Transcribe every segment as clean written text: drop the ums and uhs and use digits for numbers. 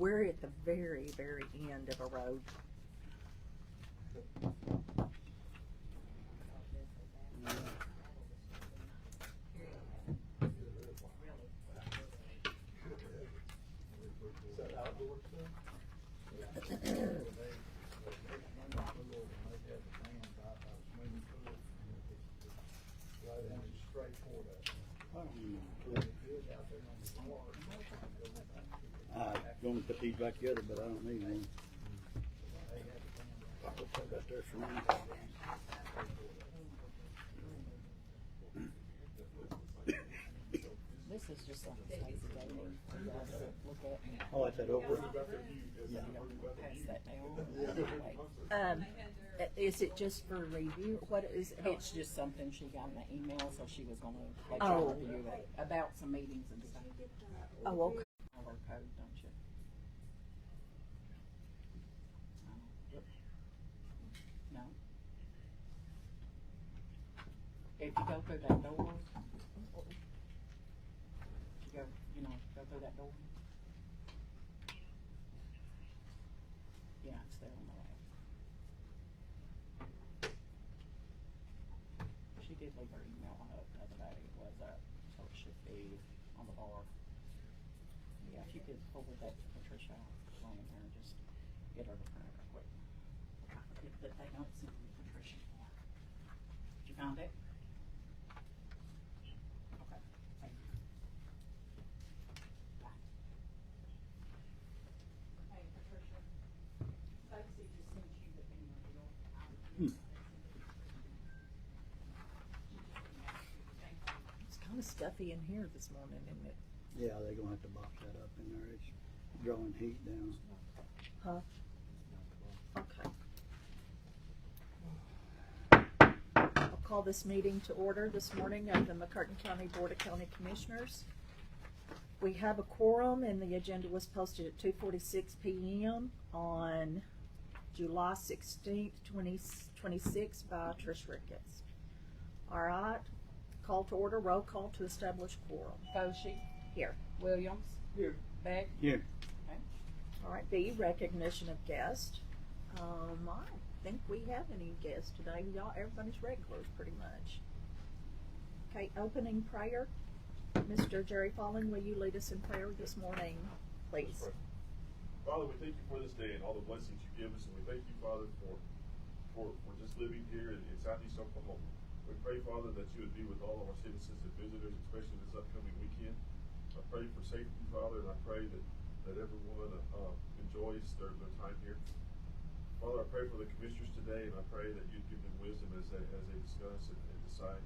we're at the very, very end of a road. I'm going to put these back together, but I don't need one. I'll put that back there for me. This is just something Stacey gave me for you guys to look at. I like that over. Yeah. Pass that down. Is it just for review? What is it? It's just something she got in the email, so she was gonna let Oh. you review it about some meetings and stuff. Oh, okay. All our code, don't you? No. If you go through that door, go through that door. Yeah, it's there on the left. She did leave her email up the other day. It was up, so it should be on the bar. Yeah, if you could forward that to Patricia, go in there and just get her to print it real quick. But they don't send me Patricia anymore. Did you find it? Okay, thank you. Bye. Hey, Patricia. Stacey just sent you the email. It's kind of stuffy in here this morning, isn't it? Yeah, they're going to have to box that up in there. It's drawing heat down. Huh? Okay. I'll call this meeting to order this morning of the McCartan County Board of County Commissioners. We have a quorum, and the agenda was posted at 2:46 p.m. on July 16th, 2026 by Trish Ricketts. All right. Call to order. Roll call to establish quorum. BOCC. Here. Williams. Here. Beck. Here. Okay. All right, B, recognition of guests. I think we have any guests today. Y'all, everybody's regulars pretty much. Okay, opening prayer. Mr. Jerry Falling, will you lead us in prayer this morning, please? Father, we thank you for this day and all the blessings you give us, and we thank you, Father, for just living here in Southeast Oklahoma. We pray, Father, that you would be with all of our citizens and visitors, especially this upcoming weekend. I pray for safety, Father, and I pray that everyone enjoys their time here. Father, I pray for the commissioners today, and I pray that you'd give them wisdom as they discuss and decide.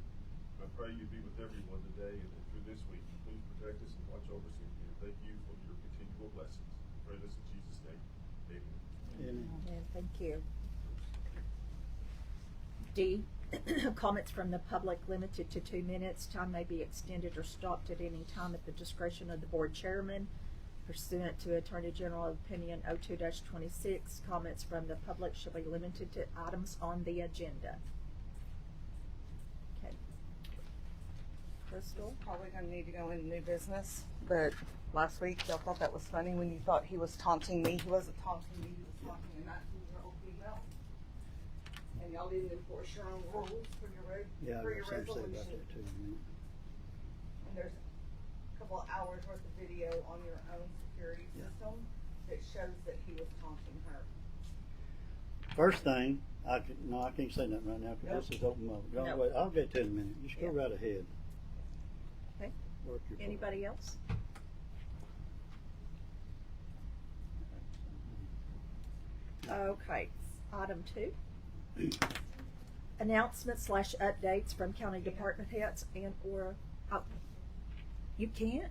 I pray you be with everyone today and through this week. Please protect us and watch over us, and thank you for your continual blessings. I pray this in Jesus' name. Amen. Amen. Thank you. D, comments from the public limited to 2 minutes. Time may be extended or stopped at any time at the discretion of the board chairman. Pursuant to Attorney General Opinion 02-26, comments from the public shall be limited to items on the agenda. Okay. Crystal? Probably gonna need to go into new business, but last week y'all thought that was funny when you thought he was taunting me. He wasn't taunting me, he was taunting a 19-year-old female. And y'all didn't enforce your own rules for your Yeah, for I've your got something to say resolution. about that too. And there's a couple of hours worth of video on your own security system that shows that he was taunting her. First thing, I can't say nothing right now because this is open mode. No. Wait, I'll get to it in a minute. Just go right ahead. Okay. Work your part. Anybody else? Okay. Item 2. Announcements/updates from county department heads and or you can't?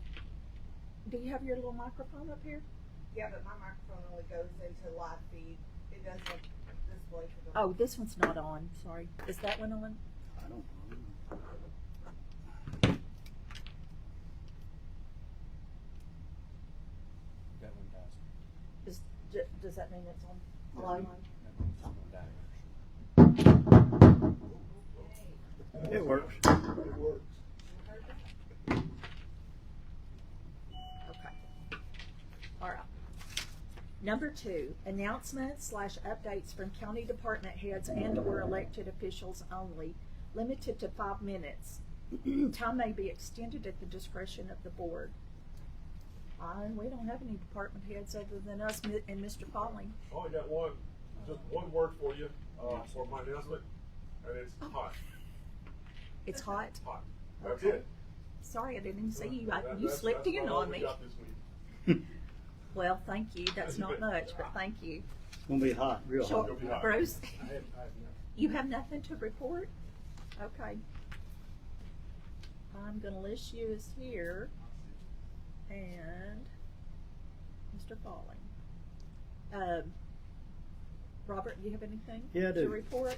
Do you have your little microphone up here? Yeah, but my microphone only goes into live feed. It doesn't display for the. Oh, this one's not on. Sorry. Is that one on? I don't know. That one dies. Does that mean it's on? Yeah. Live? That one's gonna die. It works. It works. Okay. All right. Number 2, announcements/updates from county department heads and/or elected officials only, limited to 5 minutes. Time may be extended at the discretion of the board. And we don't have any department heads other than us and Mr. Falling. I only got just one word for you, for my announcement, and it's hot. It's hot. Hot. That's Okay. it. Sorry, I didn't even see you. You That's slipped in about all on we me. got this week. Well, thank you. That's not much, but thank you. It's gonna be hot, real Sure. hot. It'll be hot. Bruce, I have you have nothing to report? Okay. I'm gonna list you as here, and Mr. Falling. Robert, you have anything Yeah, I to do. report?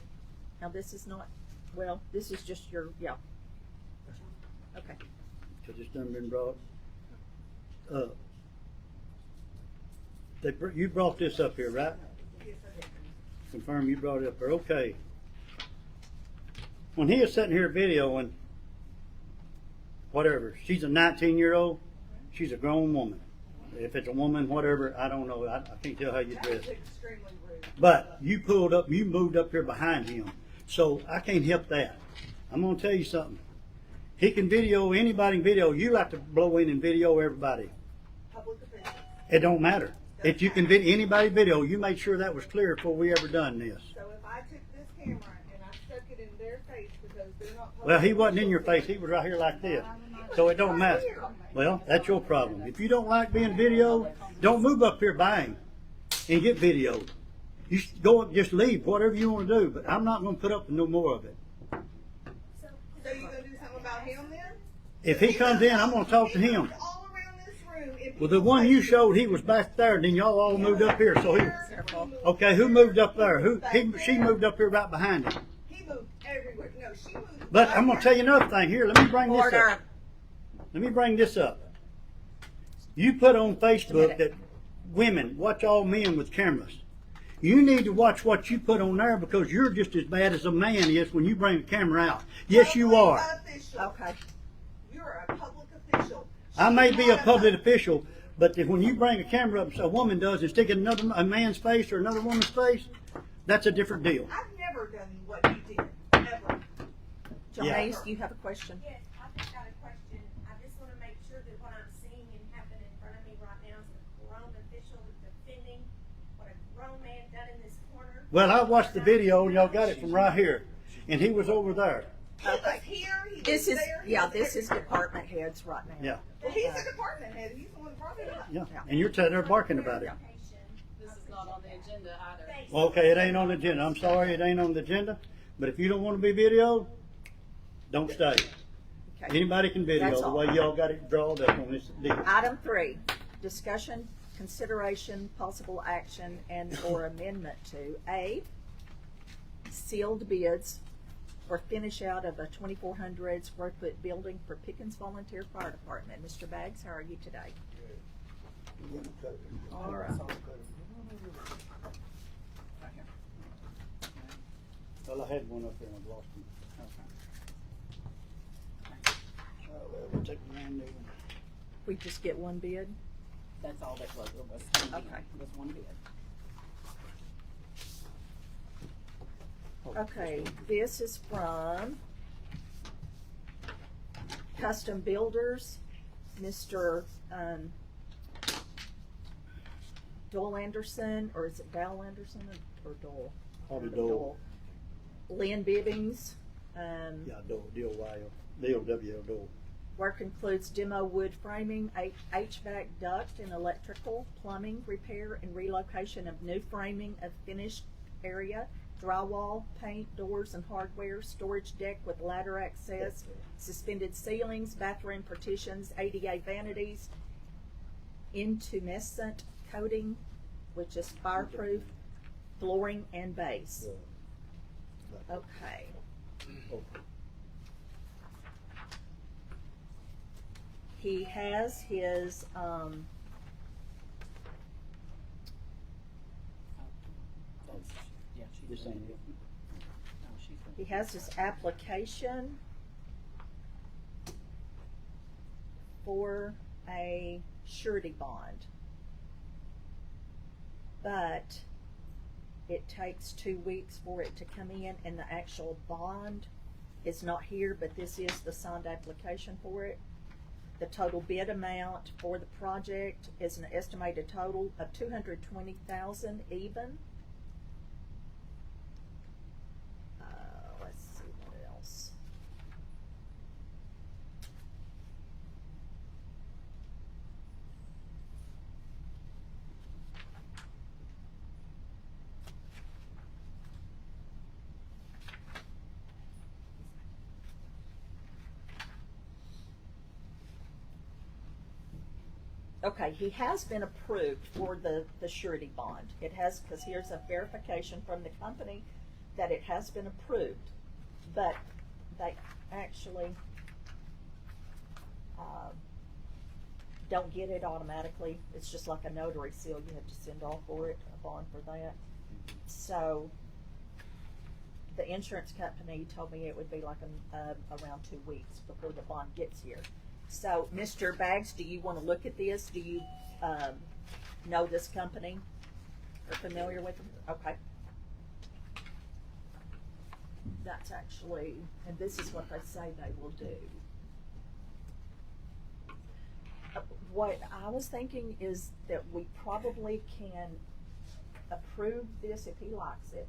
Now, this is not, well, this is just your, yeah. Okay. Cause it's done been brought up. You brought this up here, right? Confirm you brought it up here, okay. When he is sitting here videoing, whatever, she's a 19-year-old, she's a grown woman. If it's a woman, whatever, I don't know, I can't tell how you That dress. was extremely rude. But you moved up here behind him, so I can't help that. I'm gonna tell you something. He can video, anybody can video, you like to blow in and video everybody. Public officials. It don't matter. If you can anybody video, you made sure that was clear before we ever done this. So if I took this camera and I stuck it in their face because they're not public Well, he wasn't in your officials, face, he was right here like this. So it don't matter. Well, that's your problem. If you don't like being videoed, don't move up here by him and get videoed. You just leave, whatever you want to do, but I'm not gonna put up with no more of it. So you gonna do something about him then? If he comes in, I'm gonna talk to He him. goes all around this room. If Well, the one you showed, he was back there, and then y'all all moved up here, so he, okay, who moved up there? She moved up here right behind him. He moved everywhere. No, she moved. But right I'm gonna here. tell you another thing here, let me bring this Order. up. Let me bring this up. You put on Facebook that women watch all men with cameras. You need to watch what you put on there because you're just as bad as a man is when you bring a camera out. Yes, you Public are. official. Okay. You're a public official. I may be a She's not public official, but when you bring a camera up, a woman does, and stick it in a man's face or another woman's face, that's a different deal. I've never done what you did. Ever. Johnny, you have a question? Yes, I've just got a question. I just want to make sure that what I'm seeing and happening in front of me right now is a grown official defending what a grown man done in this corner. Well, I watched the video, and y'all got it from right here, and he was over there. He was here. He This was is, there. he yeah, was this is everywhere. department heads right now. Yeah, Well, he's a department head. He's the one that brought it up. yeah, and you're there barking about it. This is not on the agenda either. Well, okay, it ain't on the agenda. I'm sorry, it ain't on the agenda, but if you don't want to be videoed, don't stay. Okay. Anybody can video That's the all. way y'all got it drawn up on this deal. Item 3, discussion, consideration, possible action, and or amendment to A, sealed bids for finish out of a 2,400 square foot building for Pickens Volunteer Fire Department. Mr. Baggs, how are you today? All right. Well, I had one up there and I've lost him. We'll take the brand new one. We just get one bid? That's all that was. It was Okay. It was one bid. Okay, this is from Custom Builders, Mr. Dole Anderson, or is it Dal Anderson or Dole? Probably Dole. Lynn Bibbings. Yeah, Dole, D-O-W-L, Dole. Work includes demo wood framing, HVAC duct and electrical, plumbing, repair and relocation of new framing of finished area, drywall, paint, doors and hardware, storage deck with ladder access, suspended ceilings, bathroom partitions, ADA vanities, intumescent coating, which is fireproof, flooring and base. Okay. He has his, Yeah, she's This ain't it. No, she's he has his application for a surety bond. but it takes 2 weeks for it to come in, and the actual bond is not here, but this is the signed application for it. The total bid amount for the project is an estimated total of $220,000 even. Let's see what else. Okay, he has been approved for the surety bond. It has, because here's a verification from the company that it has been approved. But they actually don't get it automatically. It's just like a notary seal. You have to send off for it, a bond for that. So the insurance company told me it would be like around 2 weeks before the bond gets here. So, Mr. Baggs, do you want to look at this? Do you know this company? Or familiar with them? Okay. That's actually, and this is what they say they will do. What I was thinking is that we probably can approve this if he likes it,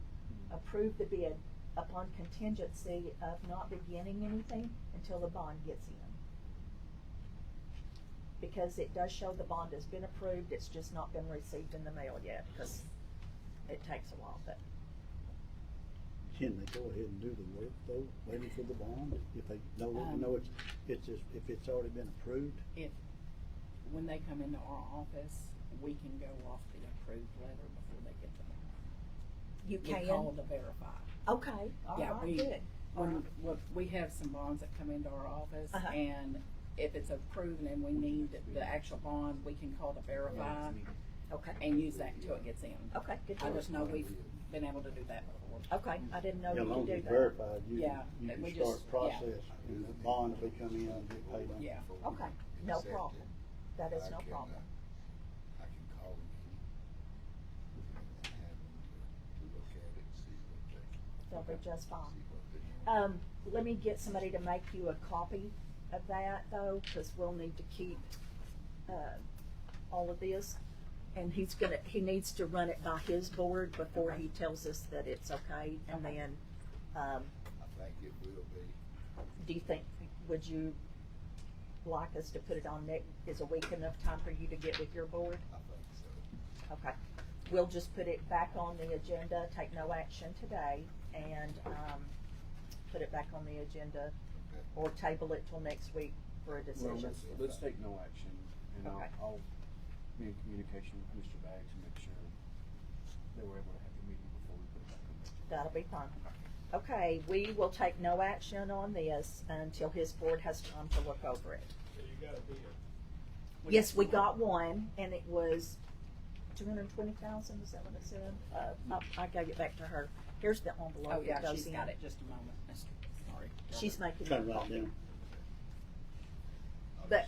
approve the bid upon contingency of not beginning anything until the bond gets in. Because it does show the bond has been approved, it's just not been received in the mail yet, because it takes a while, but. Can they go ahead and do the work though, waiting for the bond, if they know it's just, if it's already been approved? When they come into our office, we can go off the approved letter before they get the bond. You We can? call to verify. Okay, all Yeah, right, good. We have some bonds that come into our office, Uh-huh. and if it's approved and we need the actual bond, we can call to verify Okay, and use that until it gets in. okay, good. I just know we've been able to do that before. Okay, I didn't know Yeah, you as long could as do it's that. verified, you Yeah, can we start just- process, and the bond will come in and get paid on. Yeah. Okay, no problem. That is no problem. I can call them and have them to look at it, see what They'll be just fine. see what they want. Let me get somebody to make you a copy of that though, because we'll need to keep, all of this. And he needs to run it by his board before he tells us that it's okay, and then, I think it will be. do you think, would you like us to put it on next, is a week enough time for you to get with your board? I think so. Okay, we'll just put it back on the agenda, take no action today, and, put it back on the agenda, Okay. or table it till next week for a Well, decision. let's take no action, and Okay. I'll be in communication with Mr. Baggs to make sure that we're able to have the meeting before we put it back on the agenda. That'll be fine. Okay, we will take no action on this until his board has time to look over it. So you got a bid. Yes, we got one, and it was 220,000, is that what it said? I gave it back to her. Here's the envelope Oh, yeah, that goes she's in. got it, just a moment, Mr. Sorry. She's making Try to a write copy. down. But-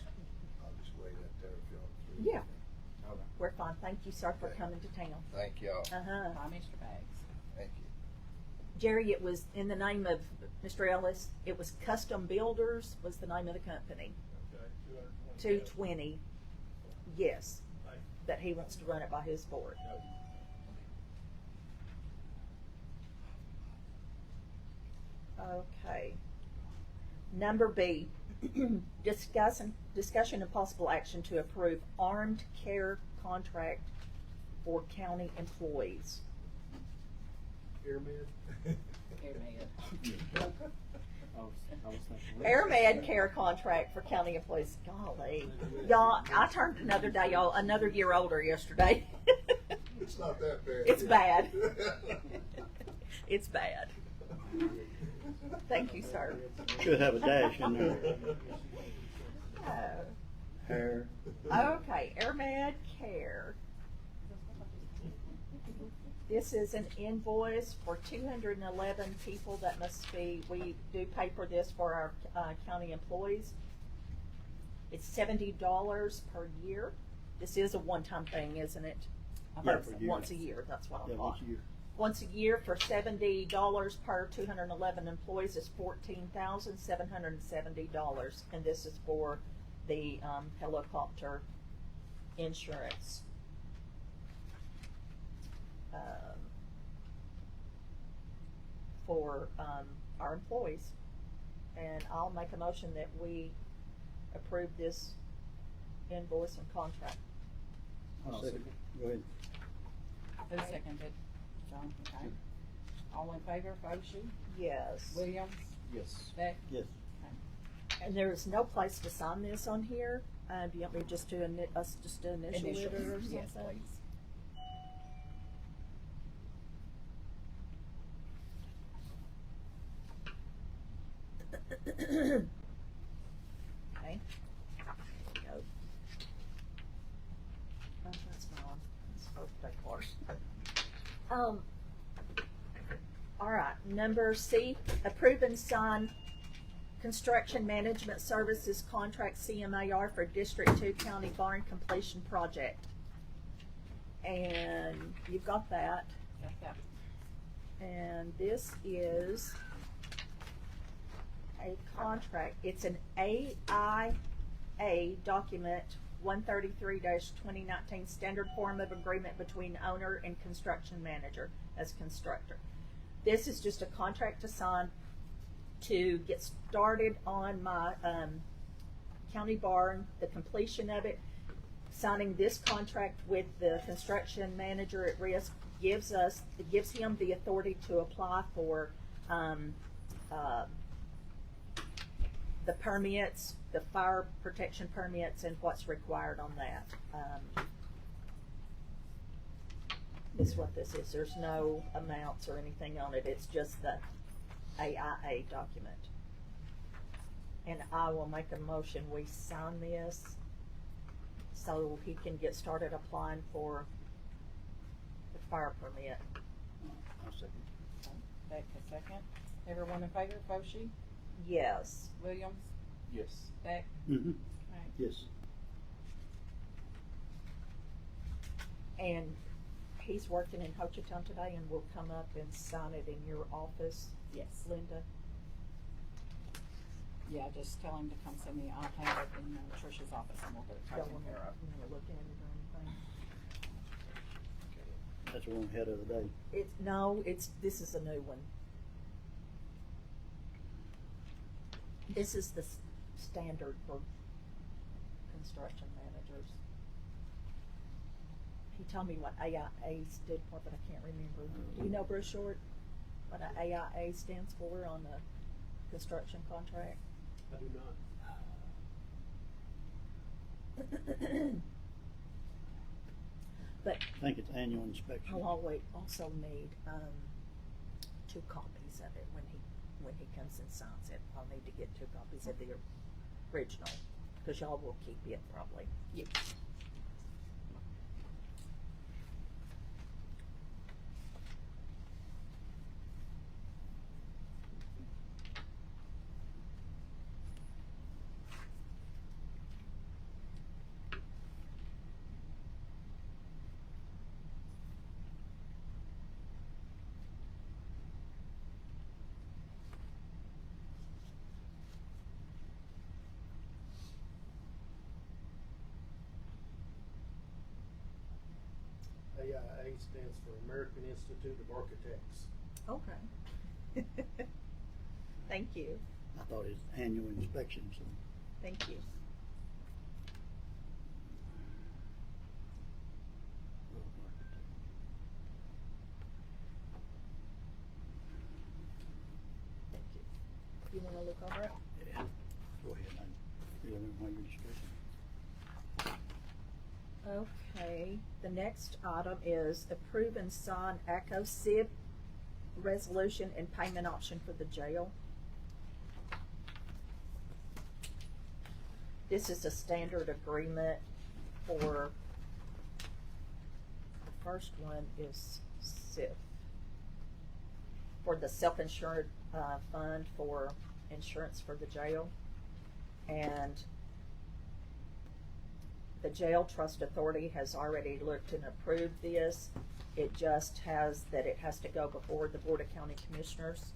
I'll just wait up there if y'all. Yeah, Okay. we're fine. Thank you, sir, for Okay. coming to town. Thank y'all. Uh-huh. Bye, Mr. Baggs. Thank you. Jerry, it was in the name of Mr. Ellis, it was Custom Builders was the name of the company. Okay, 220. 220, yes, Thank that he wants to run it by his board. you. Okay. Number B, discussion and possible action to approve armed care contract for county employees. Pyramid? Amen. I was thinking. AirMed care contract for county employees. Golly, y'all, I turned another year older yesterday. It's not that bad. It's bad. It's bad. Thank you, sir. Should have a dash in there. Hair. Okay, AirMed Care. This is an invoice for 211 people that must be, we do pay for this for our county employees. It's $70 per year. This is a one-time thing, isn't it? I Yeah, thought for so. years. once a year, that's what I Yeah, thought. once a year. Once a year for $70 per 211 employees is $14,770, and this is for the helicopter insurance. For our employees, and I'll make a motion that we approve this invoice and contract. I'll second. Go ahead. Who seconded? John, okay. All in favor, Foshee? Yes. Williams? Yes. Beck? Yes. And there is no place to sign this on here. Do you want me to just do us just to initial it or something? Yes, please. Okay. There we go. Oh, that's mine. That's birthday card. All right, number C, approve and sign construction management services contract CMAR for District 2 County Barn Completion Project. And you've got that. Got that. And this is a contract. It's an AIA document 133-2019 standard form of agreement between owner and construction manager as constructor. This is just a contract to sign to get started on my county barn, the completion of it. Signing this contract with the construction manager at risk gives him the authority to apply for the permits, the fire protection permits, and what's required on that. Is what this is. There's no amounts or anything on it. It's just the AIA document. And I will make a motion, we sign this so he can get started applying for the fire permit. I'll second. Beck, a second. Everyone in favor, Foshee? Yes. Williams? Yes. Beck? Mm-hmm. Okay. Yes. And he's working in Hochatown today and will come up and sign it in your office, Yes. Linda. Yeah, just tell him to come see me. I'll have it in Trish's office and we'll get it Don't taken want care of. to look at it or anything. That's the one we had the other day. This is a new one. This is the standard for construction managers. He told me what AIA stood for, but I can't remember. Do you know, Bruce Short, what a AIA stands for on a construction contract? I do not. But I think it's annual inspection. I'll also need 2 copies of it when he comes and signs it. I'll need to get 2 copies of the original, because y'all will keep it probably. Yes. AIA stands for American Institute of Architects. Okay. Thank you. I thought it was annual inspection, so. Thank you. Thank you. You wanna look over it? Yeah. Go ahead, I feel it while you're discussing. Okay, the next item is approve and sign ACO SIB resolution and payment option for the jail. This is a standard agreement for, the first one is SIF, for the self-insured fund for insurance for the jail. And the Jail Trust Authority has already looked and approved this. It just has that it has to go before the Board of County Commissioners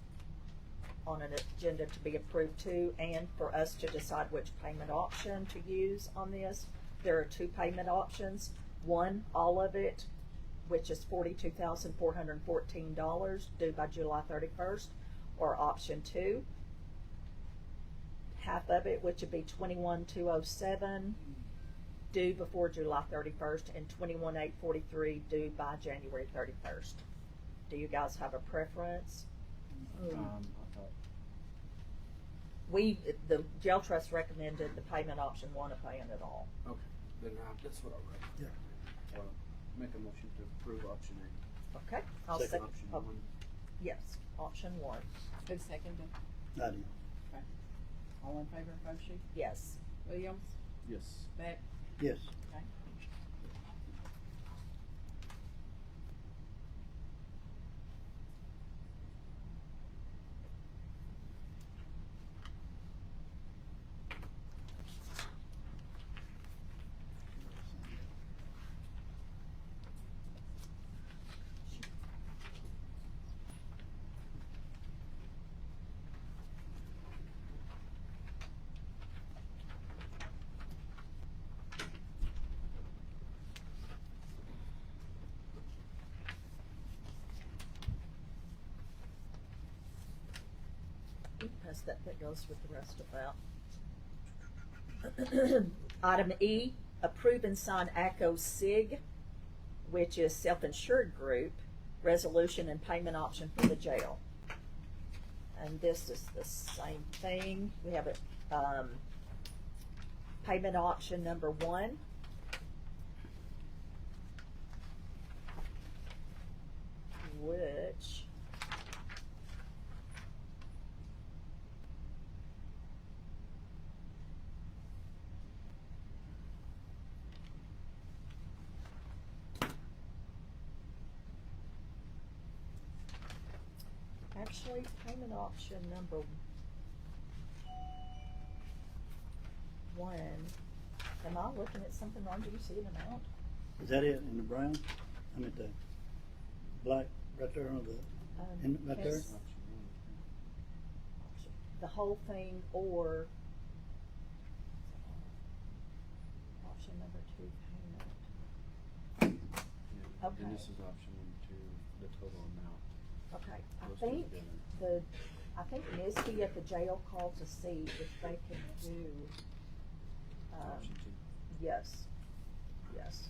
on an agenda to be approved too, and for us to decide which payment option to use on this. There are two payment options. One, all of it, which is $42,414 due by July 31st, or option two, half of it, which would be $21,207 due before July 31st, and $21,843 due by January 31st. Do you guys have a preference? I thought, The Jail Trust recommended the payment option one of paying it all. okay, then that's what I read. Yeah. Make a motion to approve option A. Okay? I'll Second. second. Option Oh, one. yes, option one, Who seconded? I do. Okay. All in favor, Boshi? yes. Williams? Yes. Beck? Yes. Okay. Pass that goes with the rest of that. Item E, approve and sign ACO SIG, which is self-insured group, resolution and payment option for the jail. And this is the same thing. We have a, payment option number one, which actually, payment option number one, am I looking at something wrong? Do you see an amount? Is that it in the brown? I mean the black right there on the, right there? Yes. The whole thing, or option number two payment. Yeah. Okay. And this is option one, two, the total amount. Okay, I Those think together. I think Nisby at the jail called to see if they can do, Option two. yes, yes.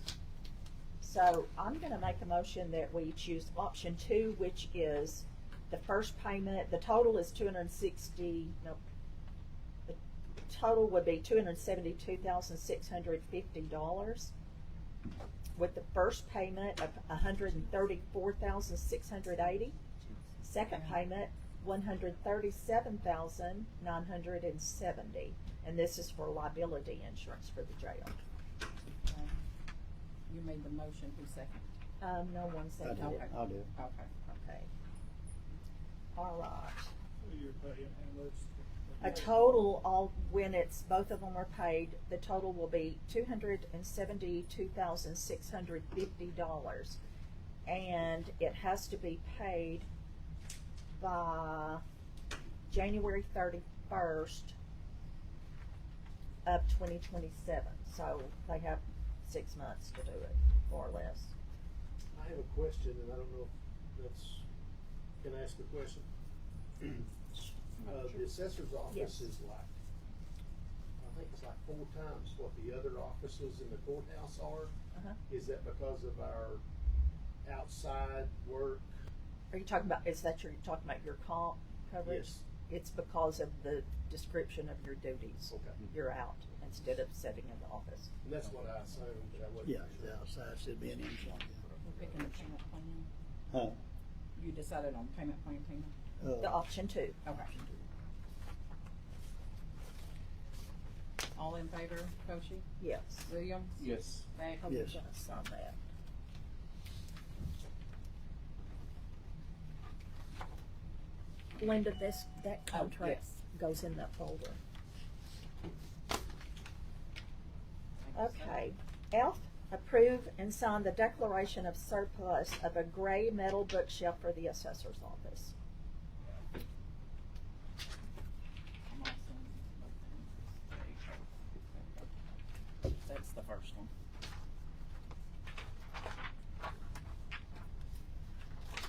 So I'm gonna make a motion that we choose option two, which is the first payment, the total is the total would be $272,650, with the first payment of $134,680. Second payment, $137,970, and this is for liability insurance for the jail. You made the motion, who seconded? No one I seconded do. it. I'll do it. Okay. Okay. All right. You're paying how much? A total, when it's, both of them are paid, the total will be $272,650. And it has to be paid by January 31st of 2027. So they have 6 months to do it, more or less. I have a question, and I don't know if that's, can I ask a question? The assessor's office Yes. is like, I think it's like 4 times what the other offices in the courthouse are. Uh-huh. Is that because of our outside work? Are you talking about, you're talking about your comp coverage? Yes. It's because of the description of your duties. Okay. You're out instead of sitting in the office. And that's what I assumed, but I wasn't Yeah, sure. the outside should be an inside. We're picking the payment plan. Huh? You decided on payment plan payment? The option two. Okay. All in favor, Koshi? Yes. Williams? Yes. Beck? I'm gonna Yes. sign that. Linda, that Oh, contract yes. goes in that folder. Thank you, sir. Okay, F, approve and sign the declaration of surplus of a gray metal bookshelf for the assessor's office. I'm gonna send both things. That's the first one.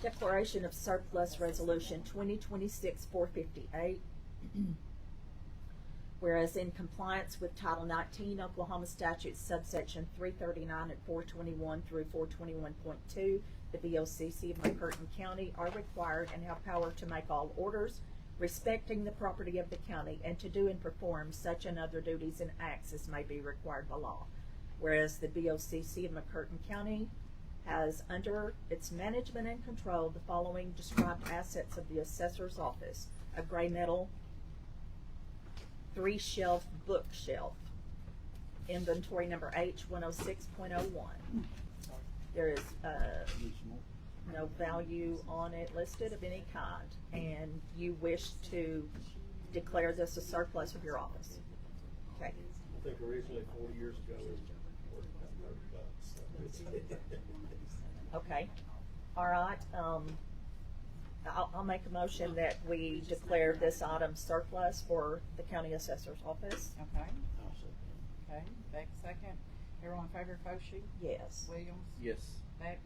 Declaration of surplus resolution 2026-458. Whereas in compliance with Title 19 Oklahoma statutes subsection 339 and 421 through 421.2, the BOCC of McCurtain County are required and have power to make all orders respecting the property of the county and to do and perform such and other duties and acts as may be required by law. Whereas the BOCC of McCurtain County has under its management and control the following described assets of the assessor's office: a gray metal 3-shelf bookshelf, inventory number H106.01. There is no value on it listed of any kind, and you wish to declare this a surplus of your office. Okay. I think originally 40 years ago it was worth about $30. Okay. All right. I'll make a motion that we declare this item surplus for the county assessor's office. Okay. Okay, Beck second. Everyone in favor, Foshee? Yes. Williams? Yes. Beck?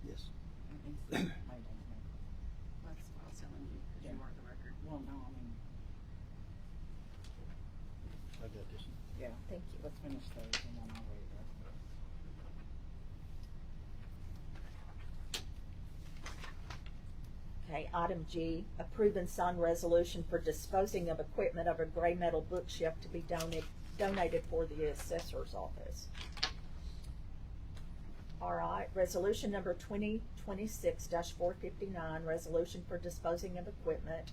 Yes. And Easton? May don't know. That's what I was telling you, because you weren't the record. Well, no, I mean, I got this. yeah. Thank you. Let's finish those and then I'll read the rest of it. Okay, item G, approve and sign resolution for disposing of equipment of a gray metal bookshelf to be donated for the assessor's office. All right, resolution number 2026-459, resolution for disposing of equipment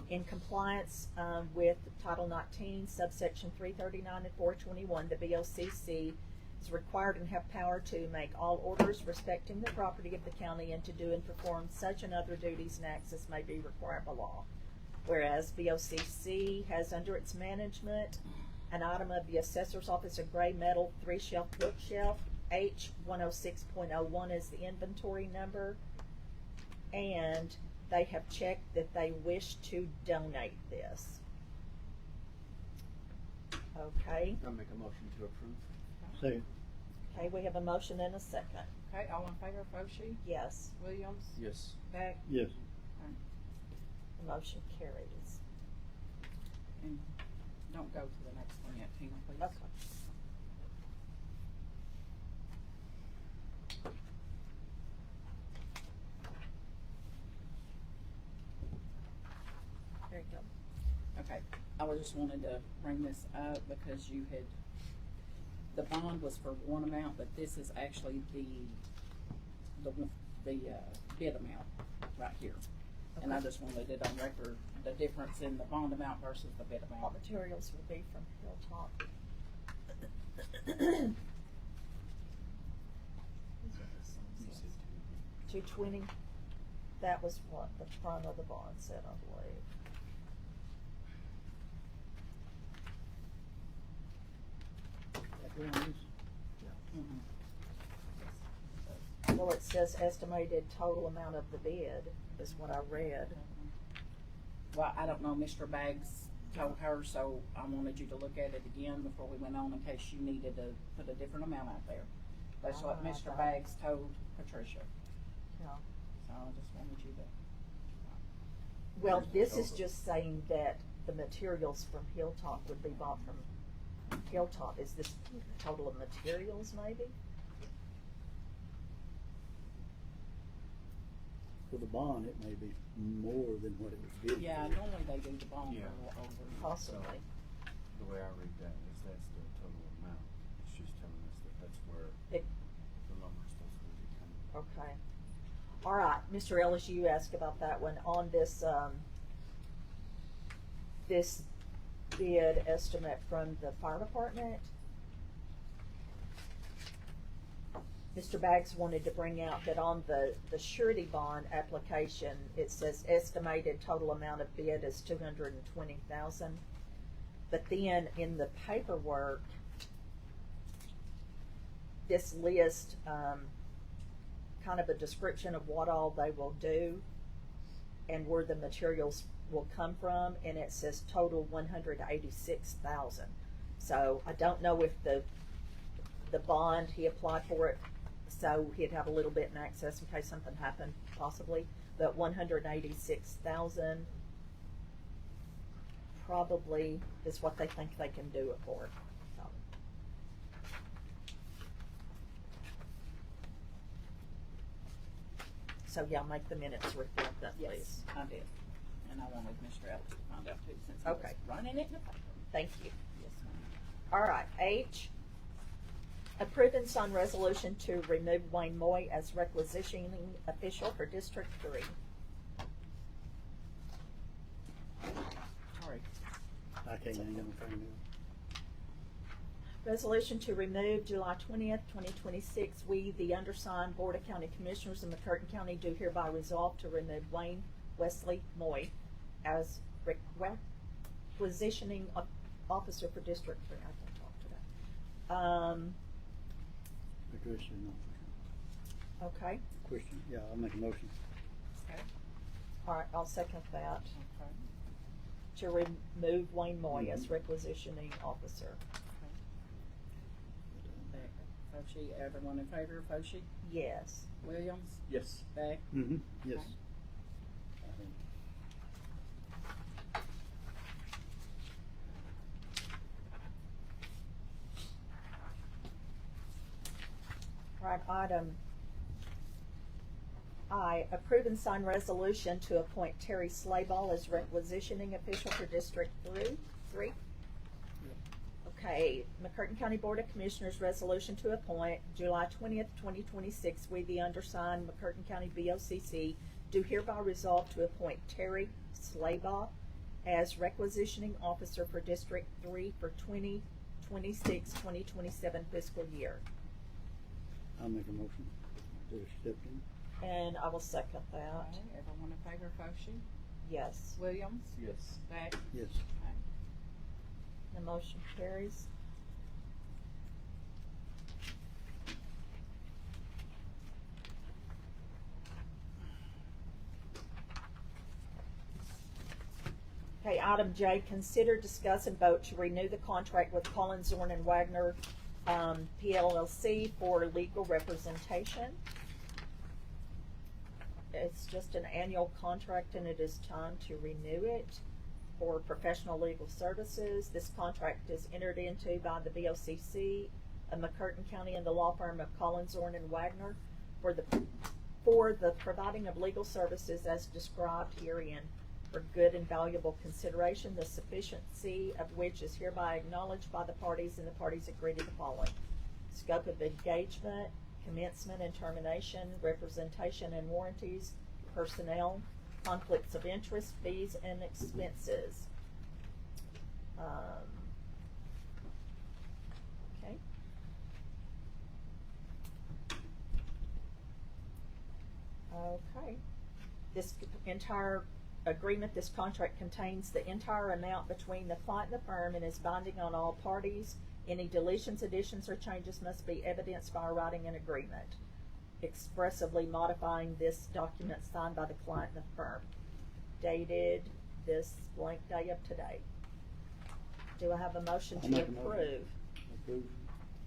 in compliance with Title 19, subsection 339 and 421. The BOCC is required and have power to make all orders respecting the property of the county and to do and perform such and other duties and acts as may be required by law. Whereas BOCC has under its management an item of the assessor's office, a gray metal 3-shelf bookshelf, H106.01 is the inventory number, and they have checked that they wish to donate this. Okay. I'll make a motion to approve. Second. Okay, we have a motion and a second. Okay, all in favor, Foshee? Yes, Williams? Yes. Beck? Yes. Okay. the motion carries. And don't go to the next one yet, Tina, please. Okay. There you go. Okay, I just wanted to bring this up because you had, the bond was for one amount, but this is actually the bid amount right here. And I Okay. just wanted it on record, the difference in the bond amount versus the bid All amount. materials will be from Hilltop. 220, that was what the front of the bond said, I believe. Mhm. Well, it says estimated total amount of the bid is what I read. Well, I don't know, Mr. Baggs told her, so I wanted you to look at it again before we went on in case you needed to put a different amount out there. That's what Mr. Okay. Baggs told Patricia, Yeah. so I just wanted you to. Well, this is just saying that the materials from Hilltop would be bought from Hilltop. Is this total of materials maybe? For the bond, it may be more than what it was bid. Yeah, for. normally they do the bond Yeah. a little over. Possibly. The way I read that is that's the total amount. It's just telling us that that's where It- the lumber's supposed to be coming. Okay. All right, Mr. Ellis, you asked about that one on this, this bid estimate from the fire department. Mr. Baggs wanted to bring out that on the surety bond application, it says estimated total amount of bid is $220,000. But then in the paperwork, this list, kind of a description of what all they will do and where the materials will come from, and it says total 186,000. So I don't know if the bond, he applied for it, so he'd have a little bit in access in case something happened, possibly, but 186,000 probably is what they think they can do it for. So yeah, make the minutes reflect that, please. Yes, I did. And I wanted Mr. Ellis to find out too, since he Okay. was running it in the paper. Thank you. Yes, ma'am. All right, H, approve and sign resolution to remove Wayne Moy as requisitioning official for District 3. Sorry. I can't even get in front of me. Resolution to remove July 20th, 2026. We, the undersigned Board of County Commissioners in McCurtain County, do hereby resolve to remove Wayne Wesley Moy as requisitioning officer for District 3. I can talk to that. The question, no. Okay. Question, yeah, I'll make a motion. Okay. All right, I'll second that. Okay. To remove Wayne Moy as requisitioning officer. Beck, Foshee, everyone in favor, Foshee? Yes. Williams? Yes. Beck? Mm-hmm, yes. Right, item I, approve and sign resolution to appoint Terry Slayball as requisitioning official for District 3. Okay, McCurtain County Board of Commissioners resolution to appoint July 20th, 2026. We, the undersigned McCurtain County BOCC, do hereby resolve to appoint Terry Slayball as requisitioning officer for District 3 for 2026-2027 fiscal year. I'll make a motion to accept him. And I will second that. Okay, everyone in favor, Foshee? Yes. Williams? Yes. Beck? Yes. Okay. The motion carries. Okay, item J, consider, discuss, and vote to renew the contract with Collins, Zorn, and Wagner, PLLC for legal representation. It's just an annual contract and it is time to renew it for professional legal services. This contract is entered into by the BOCC of McCurtain County and the law firm of Collins, Zorn, and Wagner for the providing of legal services as described herein for good and valuable consideration, the sufficiency of which is hereby acknowledged by the parties, and the parties agree to the following: scope of engagement, commencement and termination, representation and warranties, personnel, conflicts of interest, fees and expenses. Okay. Okay. This entire agreement, this contract contains the entire amount between the client and the firm and is binding on all parties. Any deletions, additions, or changes must be evidenced by writing an agreement, expressively modifying this document signed by the client and the firm, dated this blank day of today. Do I have a motion I'll to make a motion. approve? Approve.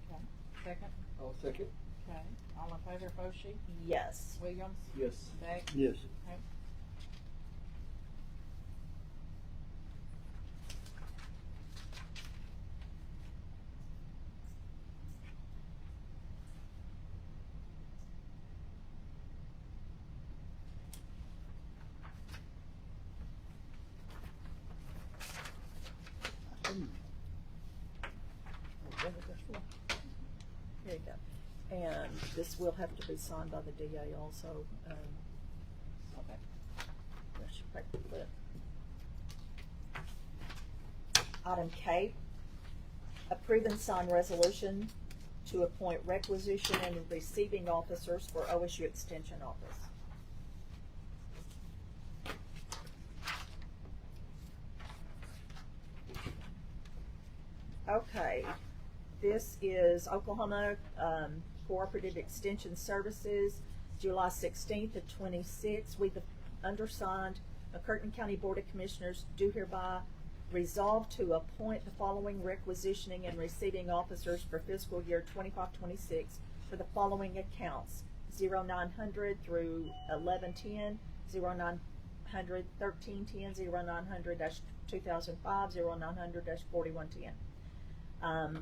Okay. Second? I'll second. Okay. All in favor, Foshee? Yes. Williams? Yes. Beck? Yes. Okay. Here you go. And this will have to be signed by the DA also. Okay. There's your paper clip. Item K, approve and sign resolution to appoint requisition and receiving officers for OSU Extension Office. Okay, this is Oklahoma Cooperative Extension Services, July 16th to 26th. We, the undersigned, McCurtain County Board of Commissioners, do hereby resolve to appoint the following requisitioning and receiving officers for fiscal year 25-26 for the following accounts: 0900 through 1110, 0900 1310, 0900-2005, 0900-4110.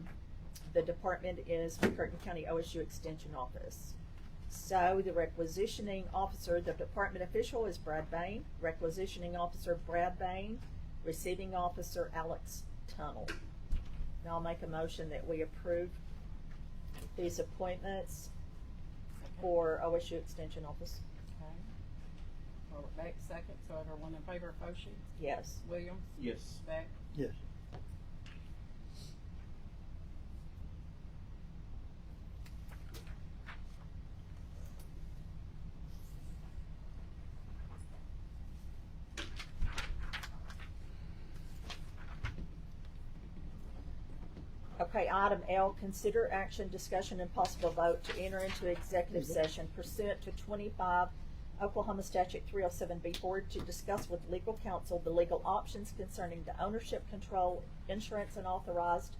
The department is McCurtain County OSU Extension Office. So the requisitioning officer, the department official is Brad Bain, requisitioning officer Brad Bain, receiving officer Alex Tunnel. Now I'll make a motion that we approve these appointments for OSU Extension Office. Okay. Robert Beck, second, so everyone in favor of Foshee? Yes. Williams? Yes. Beck? Yes. Okay, item L, consider action, discussion, and possible vote to enter into executive session pursuant to 25 Oklahoma Statute 307B4 to discuss with legal counsel the legal options concerning the ownership, control, insurance, and authorized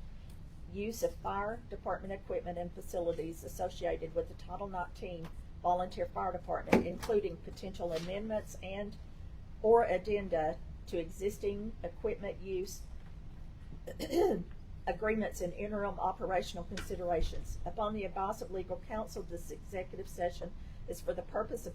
use of fire department equipment and facilities associated with the Title 19 Volunteer Fire Department, including potential amendments and or addenda to existing equipment use agreements and interim operational considerations. Upon the advice of legal counsel, this executive session is for the purpose of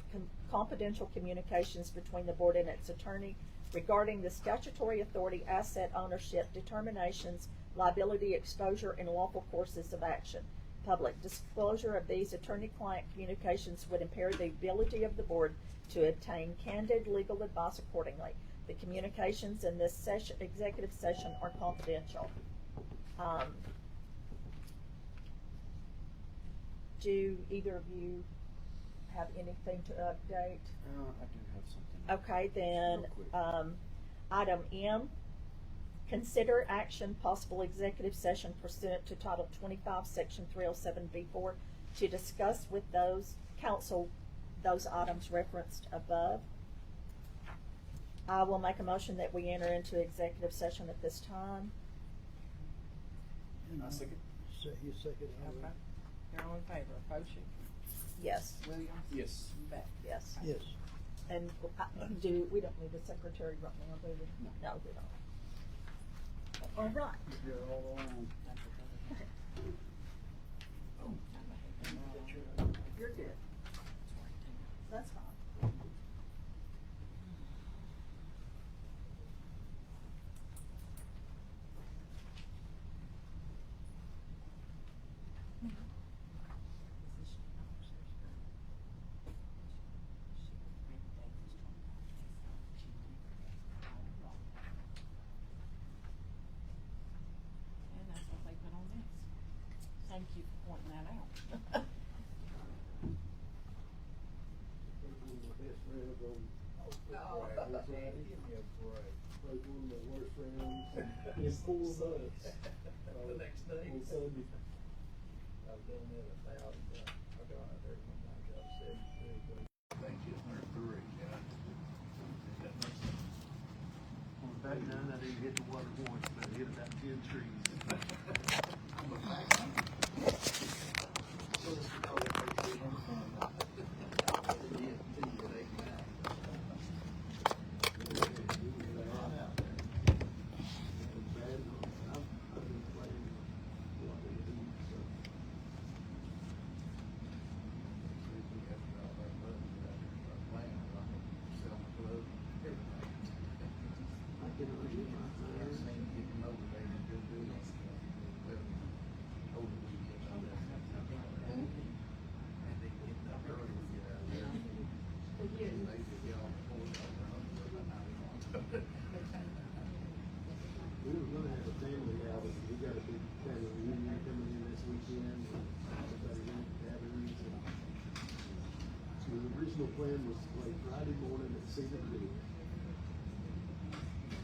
confidential communications between the board and its attorney regarding the statutory authority, asset ownership, determinations, liability exposure, and lawful courses of action. Public disclosure of these attorney-client communications would impair the ability of the board to obtain candid legal advice accordingly. The communications in this session, executive session, are confidential. Do either of you have anything to update? I do have something. Okay, then, Real quick. item M, consider action, possible executive session pursuant to Title 25, Section 307B4 to discuss with those counsel those items referenced above. I will make a motion that we enter into executive session at this time. I second. You second. Okay. You're all in favor of Foshee? Yes, Williams? Yes. Beck? yes. Yes. And we don't need a secretary right now, do we? No, we don't. All right. You're all alone. You're good. That's fine. And that's what they put on this. Thank you for pointing that out. One of my best friends on Friday. Give me a break. Played one of my worst friends in 4 months. The next day. On Sunday. I've done that 1,000 times. I got out there one time, got 73. Think it's 103, yeah. On the back nine, I didn't hit the water once, but I hit about 10 trees. On the back, We were gonna have a family outing, we got a big family reunion coming in this weekend, and everybody went to gatherings, and so the original plan was to play Friday morning at Cedar Creek.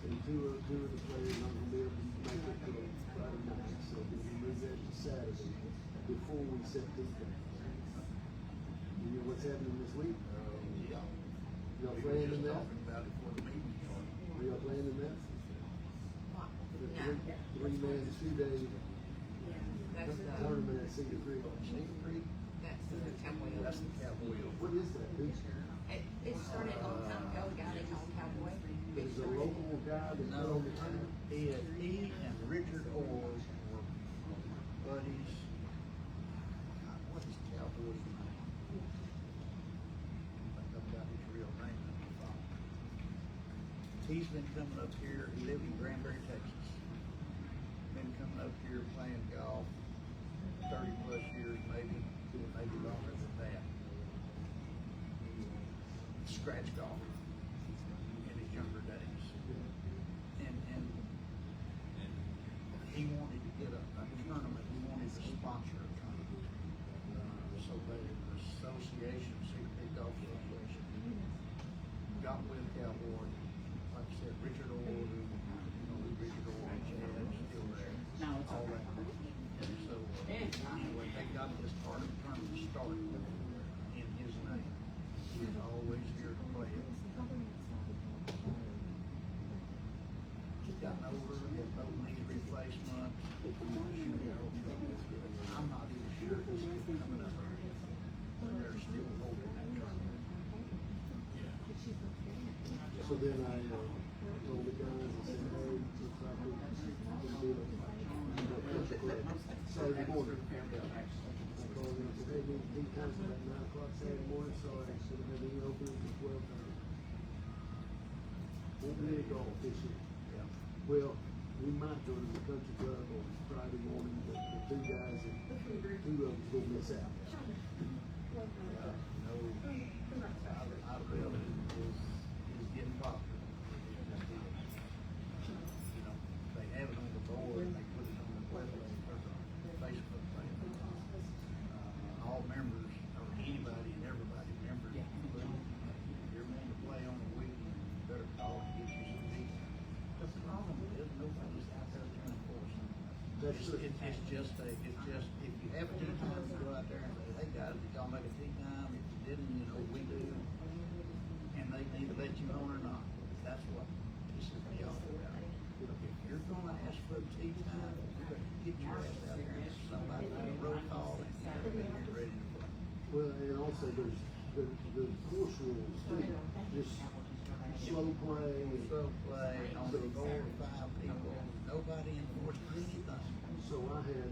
And two of the players aren't gonna be able to make it till Friday night, so we move that to Saturday before we set tee times. You know what's happening this week? Yeah. Y'all playing in that? Talking about it before the meeting started. Are y'all playing in that? The three-man, 2-day That's the, tournament at Cedar Creek. Cedar Creek, that's the cowboy. that's the cowboy. What is that? It started a long time ago, a guy they called Cowboy. Is a local guy that put on the tournament? He and Richard Orr were buddies. God, what is Cowboy's name? I think I've got his real name in my phone. He's been coming up here, he lived in Granbury, Texas. Been coming up here playing golf 30 plus years, maybe longer than that. Scratch golf in his younger days. And he wanted to get a tournament, he wanted to sponsor a tournament. So the association, Cedar Creek Golf Association, got with Cowboy, like I said, Richard Orr, who, Richard Orr and Chad still there. No, it's all okay. that. And so, anyway, they got this tournament started in his name. He's always here to play it. He's gotten older, had no knee replacement. I'm not even sure if he's still coming up. But they're still holding that tournament. So then I told the guys, I said, hey, looks like we're gonna do it Saturday morning. I called them and said, hey, we need tee times at 9 o'clock Saturday morning, so I should have had any openings at 12:30. Won't be any golf this year. Yeah. Well, we might go to the country club on Friday morning, but the two guys, two of them's gonna miss out. Out of building is getting popular. They have it on the board, they put it on the website, or the Facebook page. All members, or anybody and everybody, members, including, if you're going to play on the weekend, you better call and get you some meetings. The problem is, nobody's out there to enforce it. It's just, if you have a tee time, you go out there and say, hey guys, did y'all make a tee time? If you didn't, we do. And they need to let you know or not. That's what this is the all about. If you're gonna ask for a tee time, you better get your ass out there and somebody on the road call and you better be here ready to play. Well, and also there's the course rules too, just slow play. So play on the 4 or 5 people, nobody enforces anything. So I had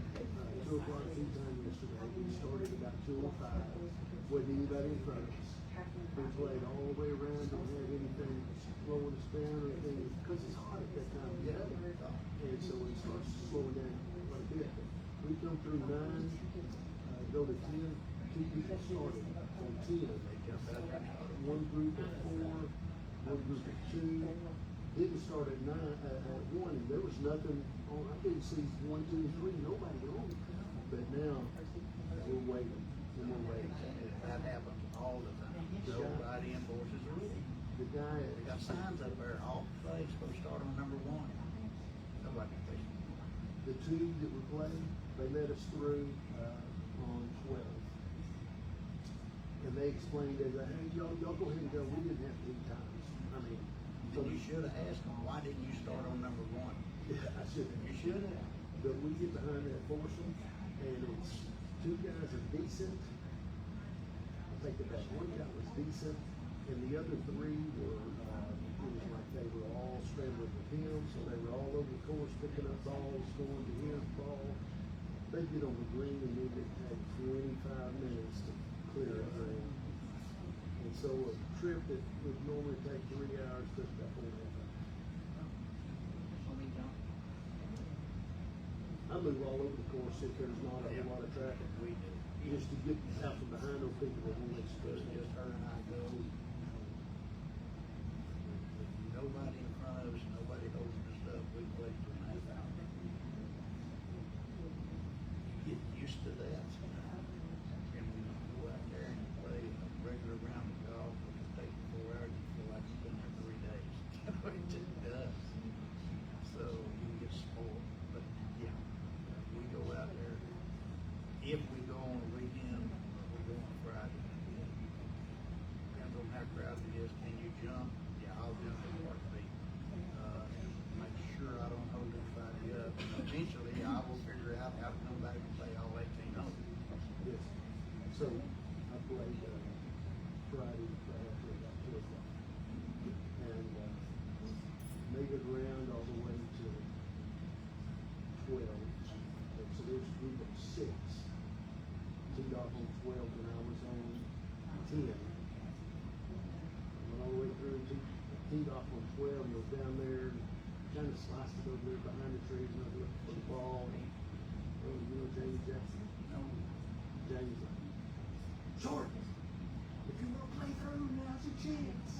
2 o'clock tee time yesterday. We started about 2:05. Wasn't anybody in front of us. We played all the way around, didn't have anything slowing us down or anything, because it's hot at that time of year. And so it starts slowing down quite a bit. We come through 9, go to 10, 2 people started on 10. One group of 4, one group of 2. Didn't start at 9, at 1, and there was nothing on. I didn't see 1, 2, 3, nobody on. But now we're waiting, and we're waiting. That happens all the time. Nobody enforces the rule. The guy, They got signs up there, all plays supposed to start on number 1. Nobody plays. the 2 that were playing, they let us through on 12. And they explained, they said, hey, y'all go ahead and go. We didn't have tee times. I mean, So you should have asked them, why didn't you start on number 1? I shouldn't. You should have. But we get behind that foursome, and it's 2 guys are decent. I think that one guy was decent, and the other 3 were, it was like they were all scrambling with him, so they were all over the course picking up balls, going to his ball. They get on the green, and then it take 25 minutes to clear a green. And so a trip that would normally take 3 hours took about 4 hours. I move all over the course if there's not a whole lot of traffic. We do. Just to get out from behind those people that won't let you go. Just her and I go. Nobody in front of us, nobody holding us up, we play for 9 hours. Get used to that. And when you go out there and play a regular round of golf, it can take 4 hours, you feel like you've been there 3 days. It just does. crowd is, can you jump? Yeah, I'll jump in a heartbeat. Make sure I don't hold anybody up. Eventually, I will figure out how to come back and pay all 1,800. Yes. So I played Friday after about 2 o'clock. And made it around all the way to 12. And so there's a group of 6. Teed off on 12 and I was on 10. Went all the way through, teed off on 12 and was down there and kind of sliced it over there behind the trees and I was looking for the ball. And, oh, you know James Jackson? No. James like, Jordan, if you want to play through, now's your chance.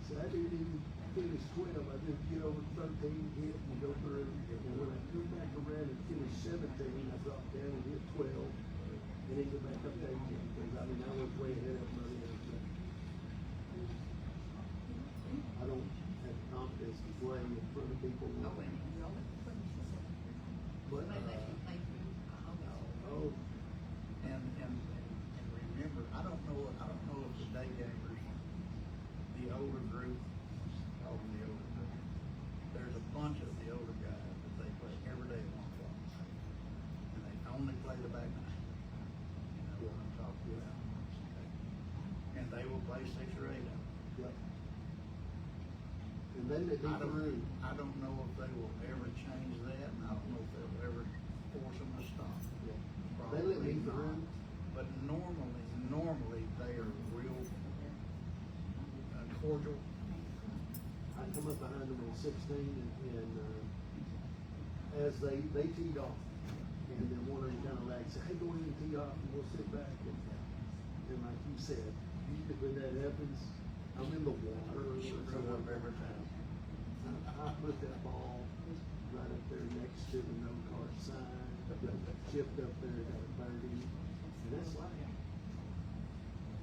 So I didn't even finish 12. I just get over 13, hit, and go through. And when I come back around and finish 17, I drop down and hit 12. And then go back up to 18. Because I mean, I was way ahead of my other team. I don't have confidence in playing in front of people. But, oh, And remember, I don't know if the day gamers, the older group, call them the older group, there's a bunch of the older guys that they play every day at 1 o'clock. And they only play the back nine. You know what I'm talking about? Okay. And they will play 6 or 8 of them. yep. And they let me through. I don't know if they will ever change that, and I don't know if they'll ever force them to stop. Yeah. Probably They let me not. through. But normally they are real cordial. I come up behind them on 16 and as they teed off, and then one of them kind of like said, hey, go in and tee off and we'll sit back. And like you said, when that happens, I'm in the water. Screw up every time. I put that ball right up there next to the no card sign, chipped up there, got a birdie. And that's like, I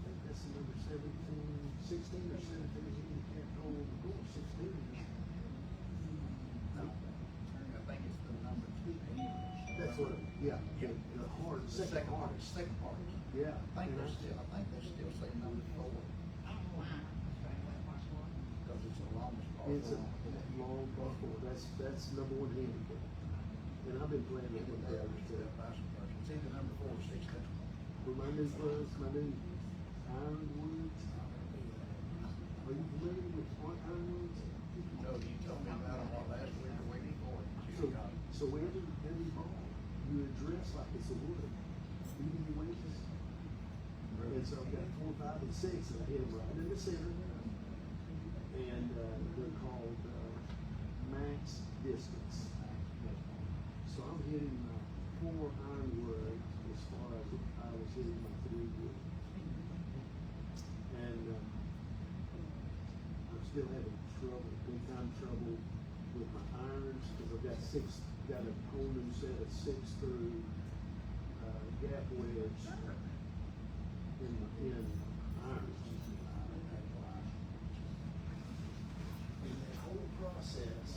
think that's the number 16 or 17, you can't hold the goal, 16. No, I think it's the number 2. That's what, yeah, the hard, second hardest. Second hardest. Yeah. I think they still say number 4. Because it's the longest part. It's a long ball four, that's number 1 handicap. And I've been playing with them there too. It's either number 4 or 16. For my new clubs, my new Ironwoods. Are you familiar with Ironwoods? No, you told me about them last week or week before. So every ball, you address like it's a wood, even your wedges. And so I've got 4, 5, and 6, and I hit them right in the center. And they're called max distance. So I'm hitting my 4 ironwood as far as I was hitting my 3 wood. And I'm still having big time trouble with my irons because I've got got a whole new set of 6 through gap wedge in irons. And that whole process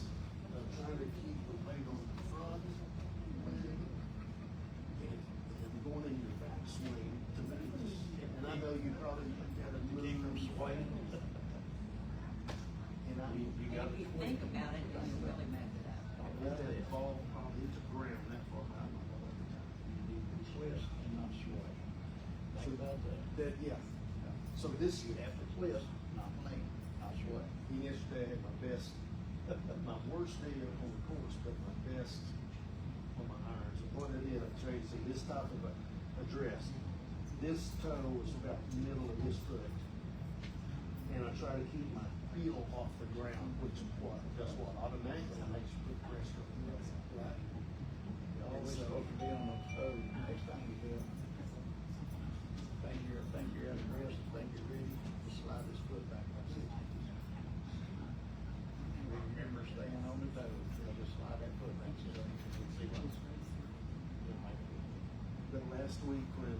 of trying to keep the weight on the front and going in your backswing to make this. And I know you probably got to move from swing. And If you think about it, it doesn't really matter that. let that ball probably hit the ground that far out. You need to twist and not sway. Think about that. Yeah. So this you have to Twist, not lean, not sway. Yesterday I had my best, my worst day on the course, but my best on my irons. And what I did, I tried to see this type of a dress. This toe is about the middle of his foot. And I try to keep my heel off the ground, which is what, that's what automatically makes you put pressure on the other, right? You're always supposed to be on the toe next time you do it. Think you're at rest, think you're ready to slide this foot back like 60. Remember staying on the toes, just slide that foot back so you can see what's But last week when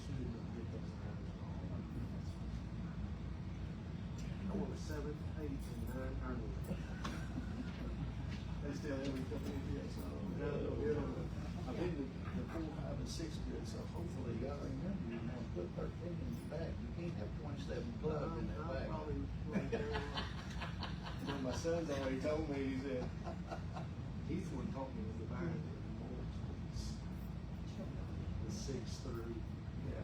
she didn't get those irons on, I won a 7, 8, and 9 iron. They still haven't come in yet, so now they'll hit them. I've been the 4, 5, and 6 good, so hopefully. You gotta remember, you're gonna put 13 in your bag, you can't have 27 plugged in that bag. Well, my son's already told me, he said, he's the one taught me was the binder in the morning. The 6-3. Yeah.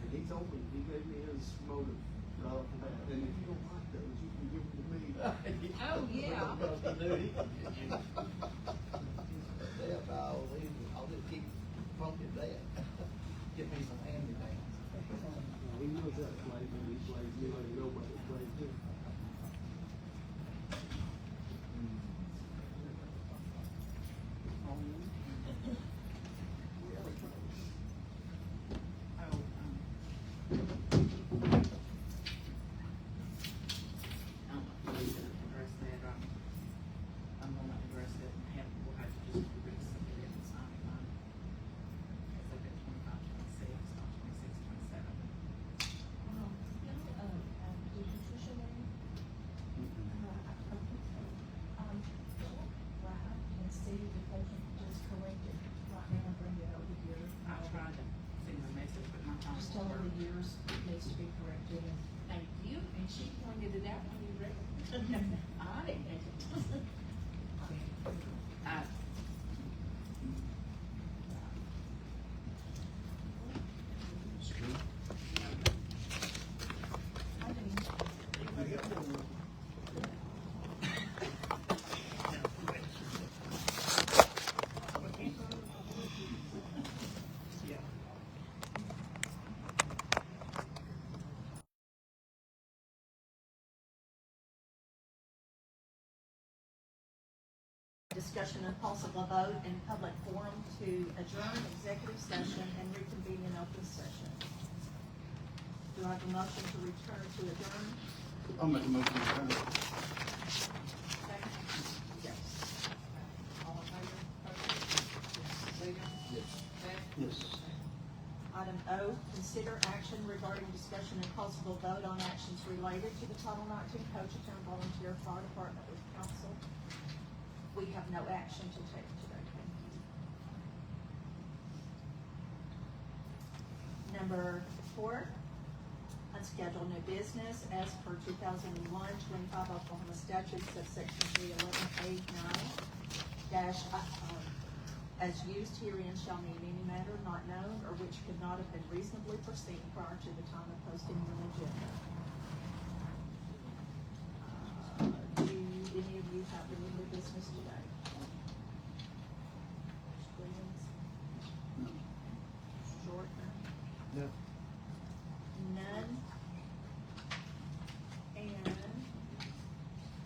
And he told me, he gave me his motive right off the bat. And if you don't like those, you can give them to me. Oh, yeah. I'll just keep pumping that. Give me some hand-me-downs. He knows that play, man. He plays, he let it go, but it plays too. I'm gonna address it and have, we'll have to just resubmit it and sign it on. Cause they've been 25, 26, not 26, 27. Did Patricia leave? Right, and see if they can just correct it right now and bring it over here. I tried to send a message, but my phone. Just tell her the years needs to be corrected and. Thank you, and she pointed it out when you read it. I didn't think it. Discussion and possible vote in public forum to adjourn executive session and reconvene in open session. Do I have a motion to return to adjourn? I'll make a motion to adjourn. Second? Yes. All in favor? Yes. Yes. Item O, consider action regarding discussion and possible vote on actions related to the Title 19 Coachatown Volunteer Fire Department with council. We have no action to take today, thank you. Number 4, unscheduled new business as per 2001-25 Oklahoma statute subsection 311A9 dash, as used herein shall mean any matter not known or which could not have been reasonably foreseen prior to the time of posting the agenda. Do any of you have any new business today? Williams? Short? No. None. And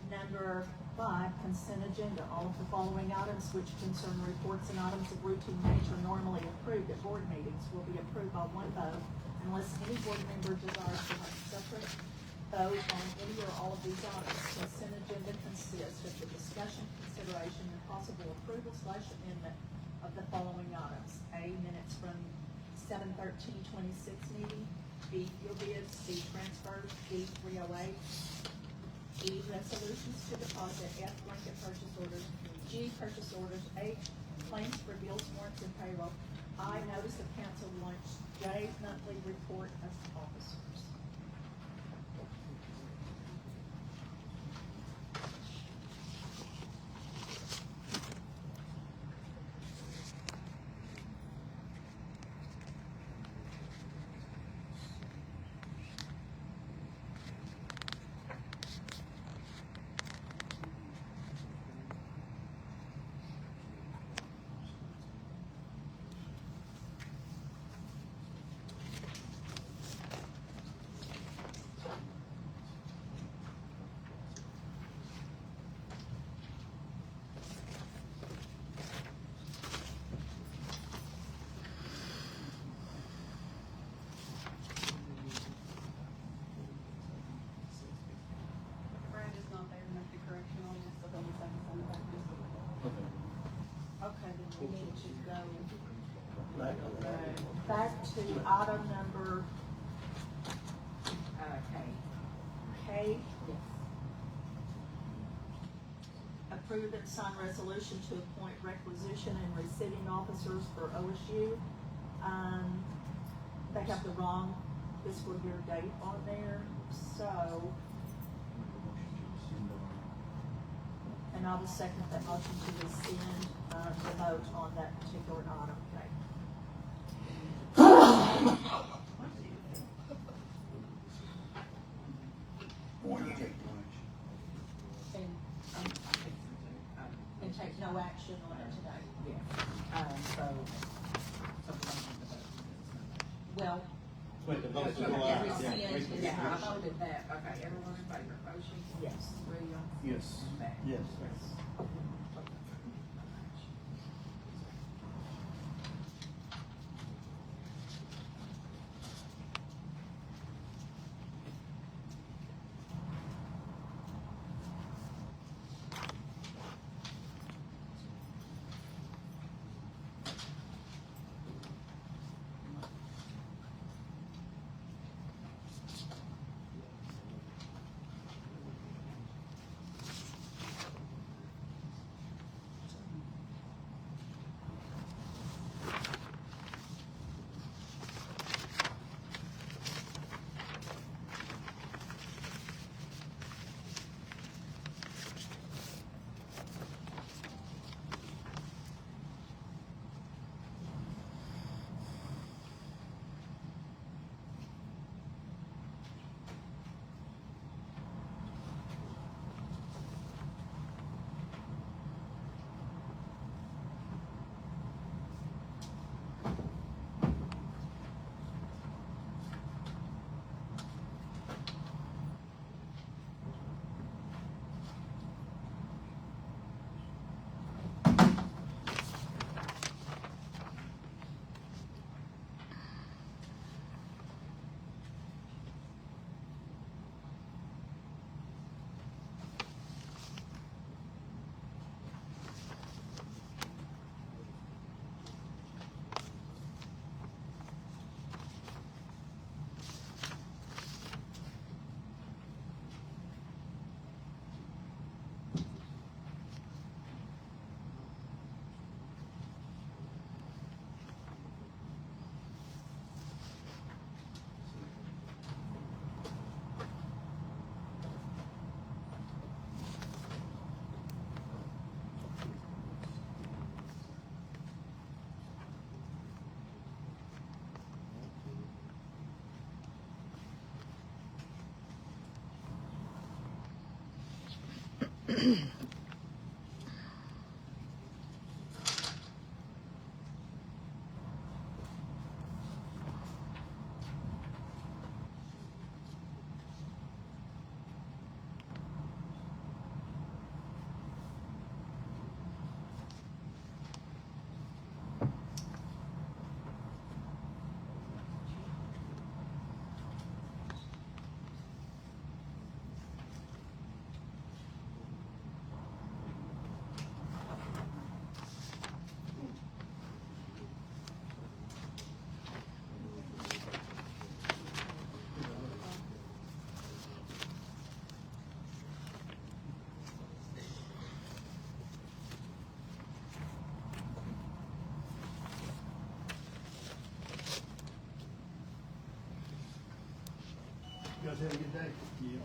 number 5, consent agenda. All of the following items which concern reports and items of routine nature normally approved at board meetings will be approved by one vote unless any board member desires to have a separate vote on any or all of these items. Consent agenda consists of the discussion, consideration, and possible approval/amendment of the following items. A, minutes from 7/13/26 meeting. B, fuel bids. C, transfers. D, 308. E, resolutions to deposit. F, blanket purchase orders. G, purchase orders. H, claims for bills, warrants, and payroll. I, notice of council lunch. J, monthly report of officers. Brandon's not there to make the correction on this, so they'll send it back this week. Okay. Okay, then we need to go Back on that. back to item number, K. Approve and sign resolution to appoint requisition and receiving officers for OSU. They have the wrong fiscal year date on there, so, and I will second that motion to rescind, the vote on that particular item, okay? And take no action on it today. Yeah. So Well, Wait, the vote yeah, was on. rescind, yeah, I voted that, okay, everyone in favor, motion? yes. Williams? Yes. And Beck? Yes. You guys have a good day. Yeah.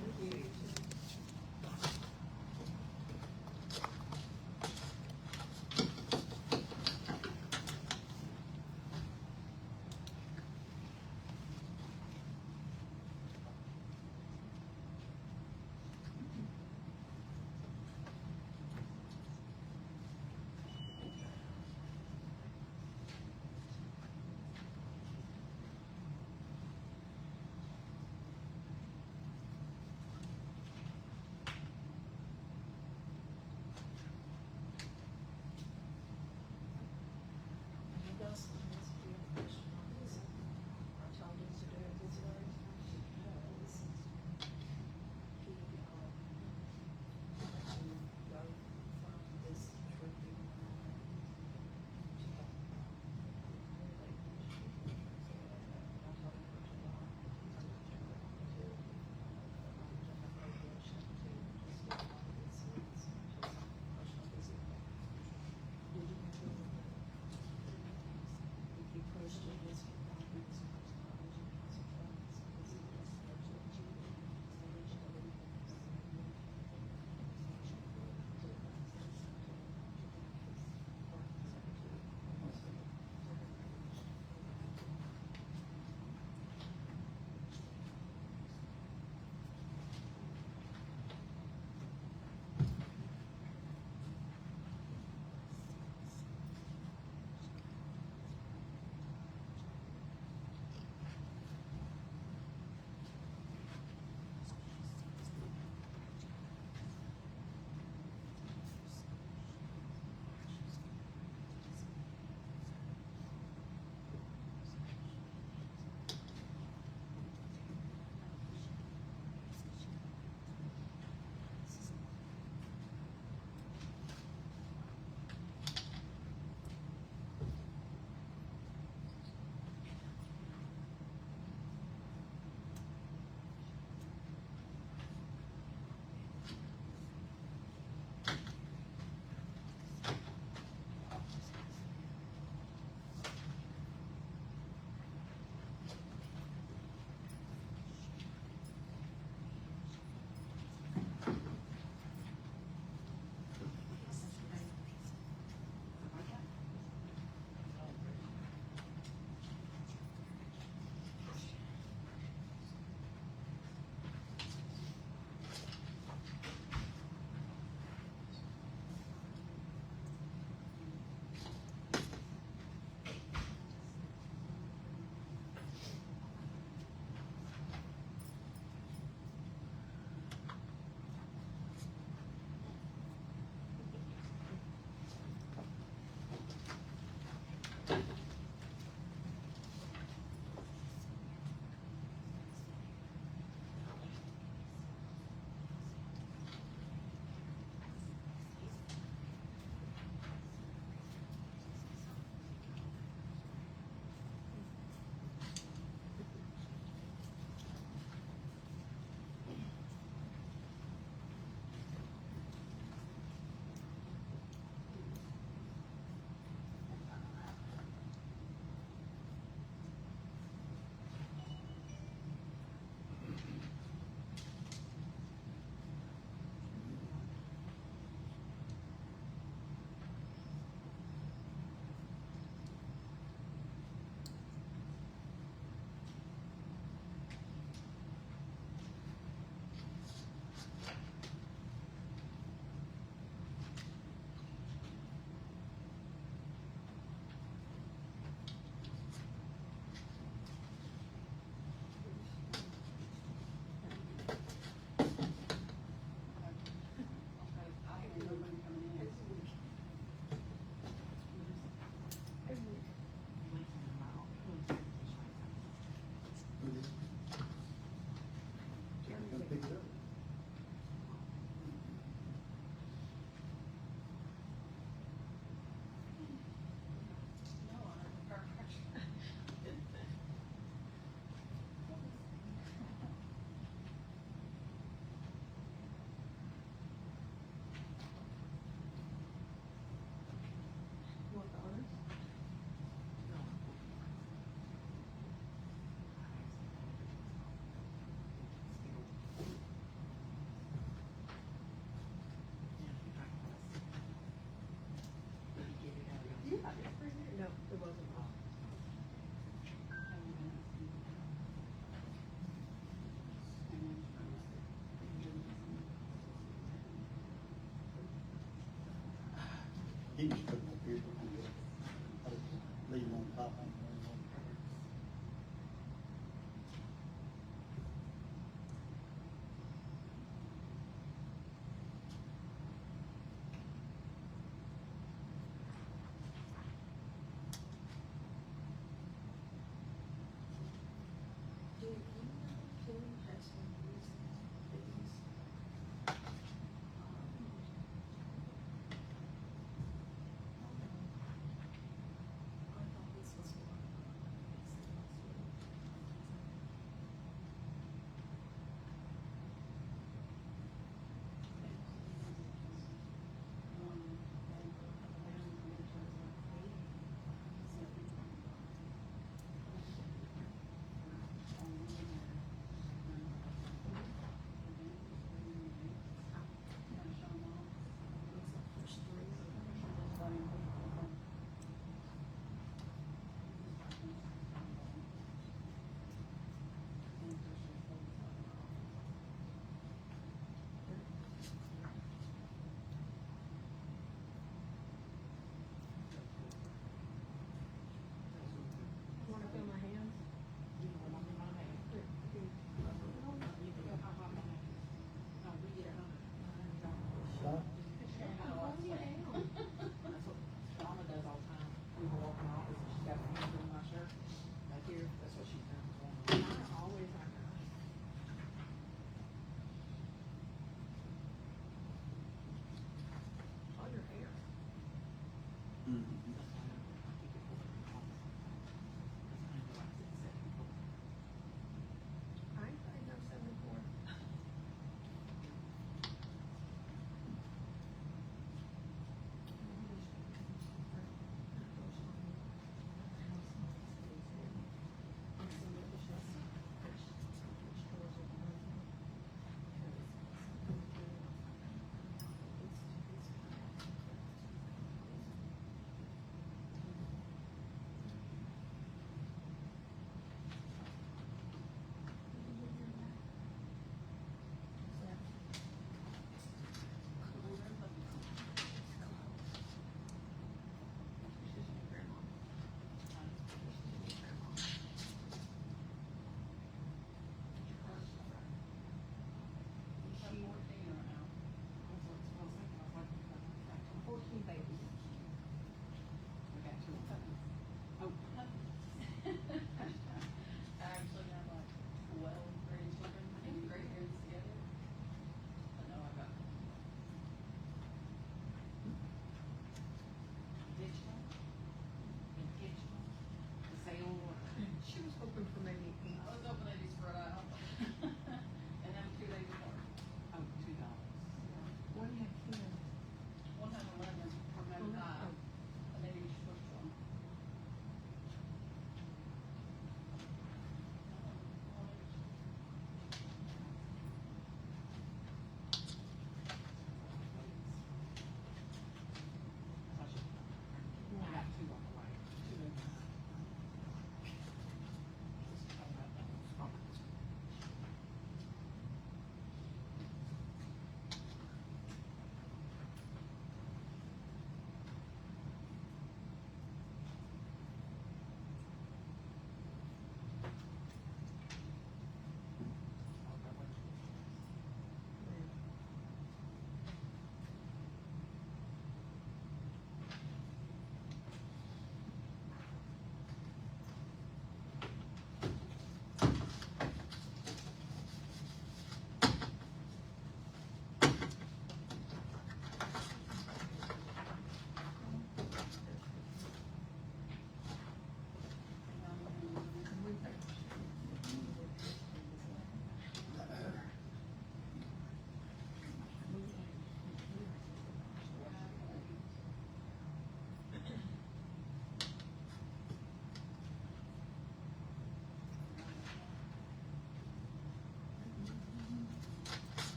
He just put them up here, but I'm gonna leave them on top.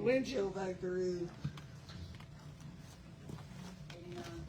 wind chill factor is. 89.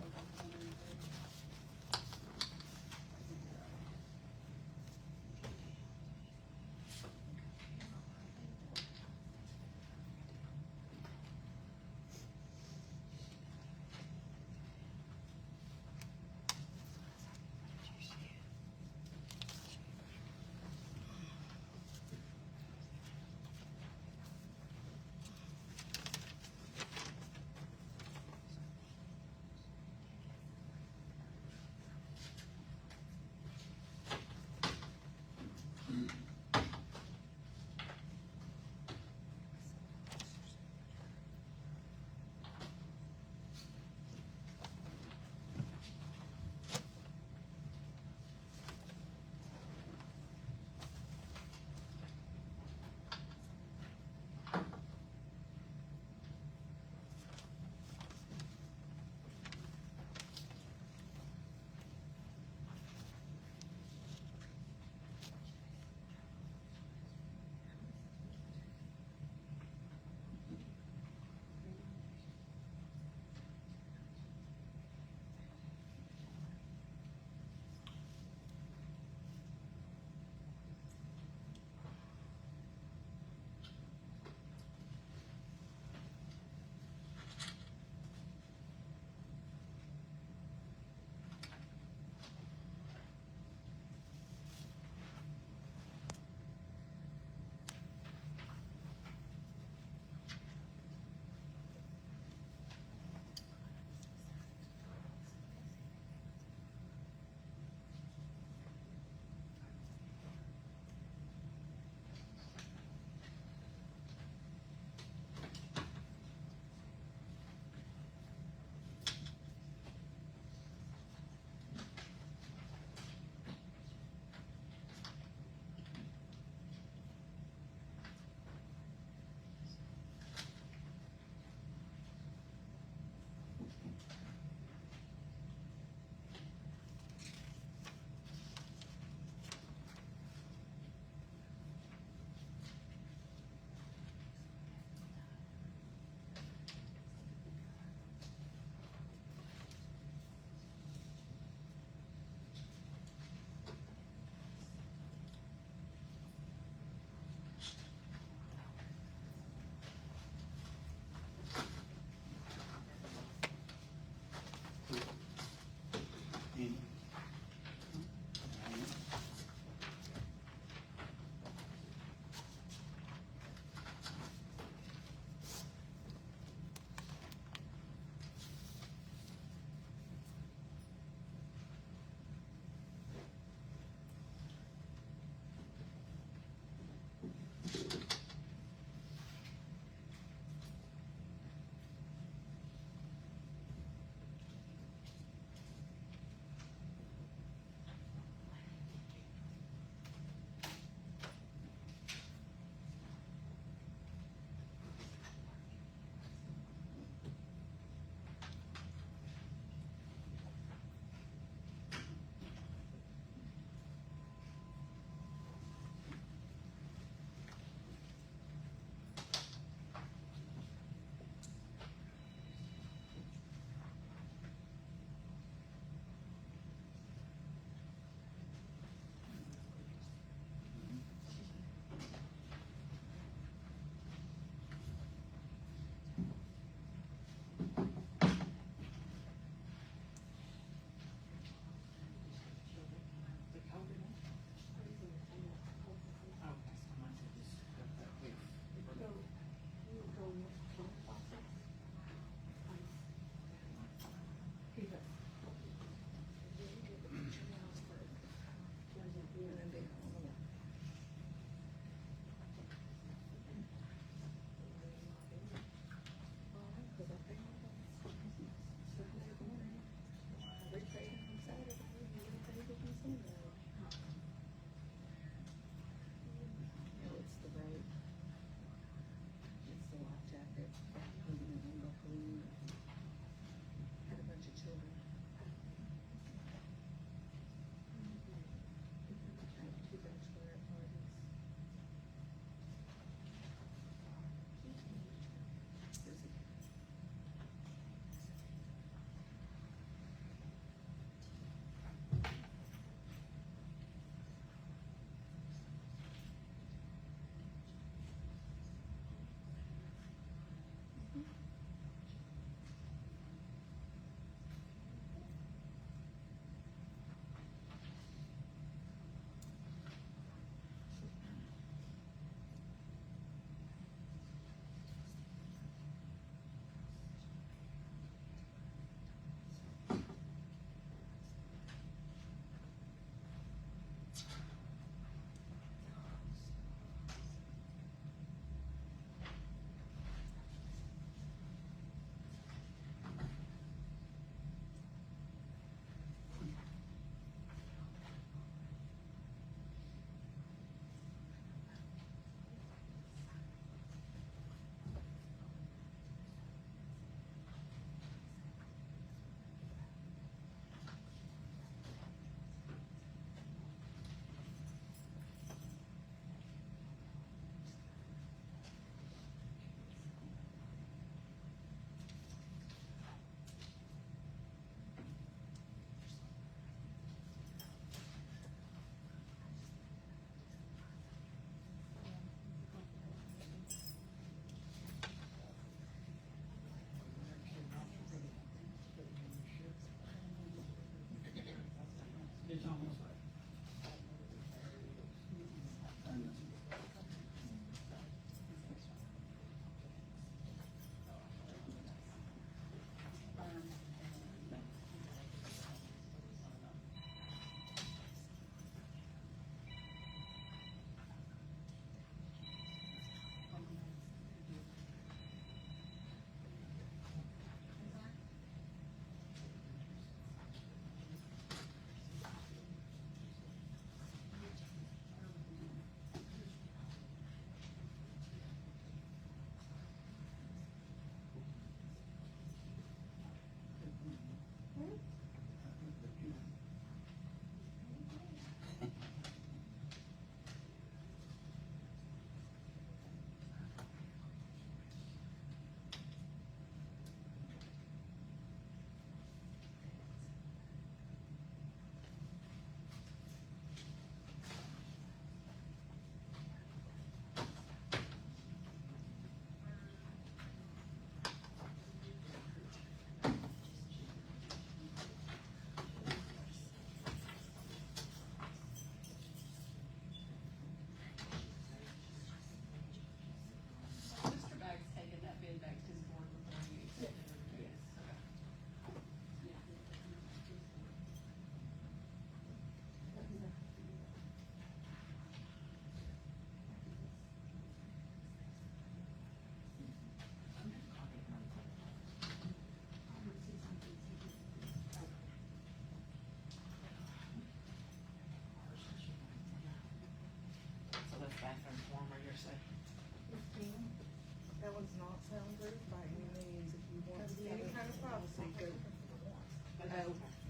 That one's not soundproof by any means. If you want any kind of privacy, go.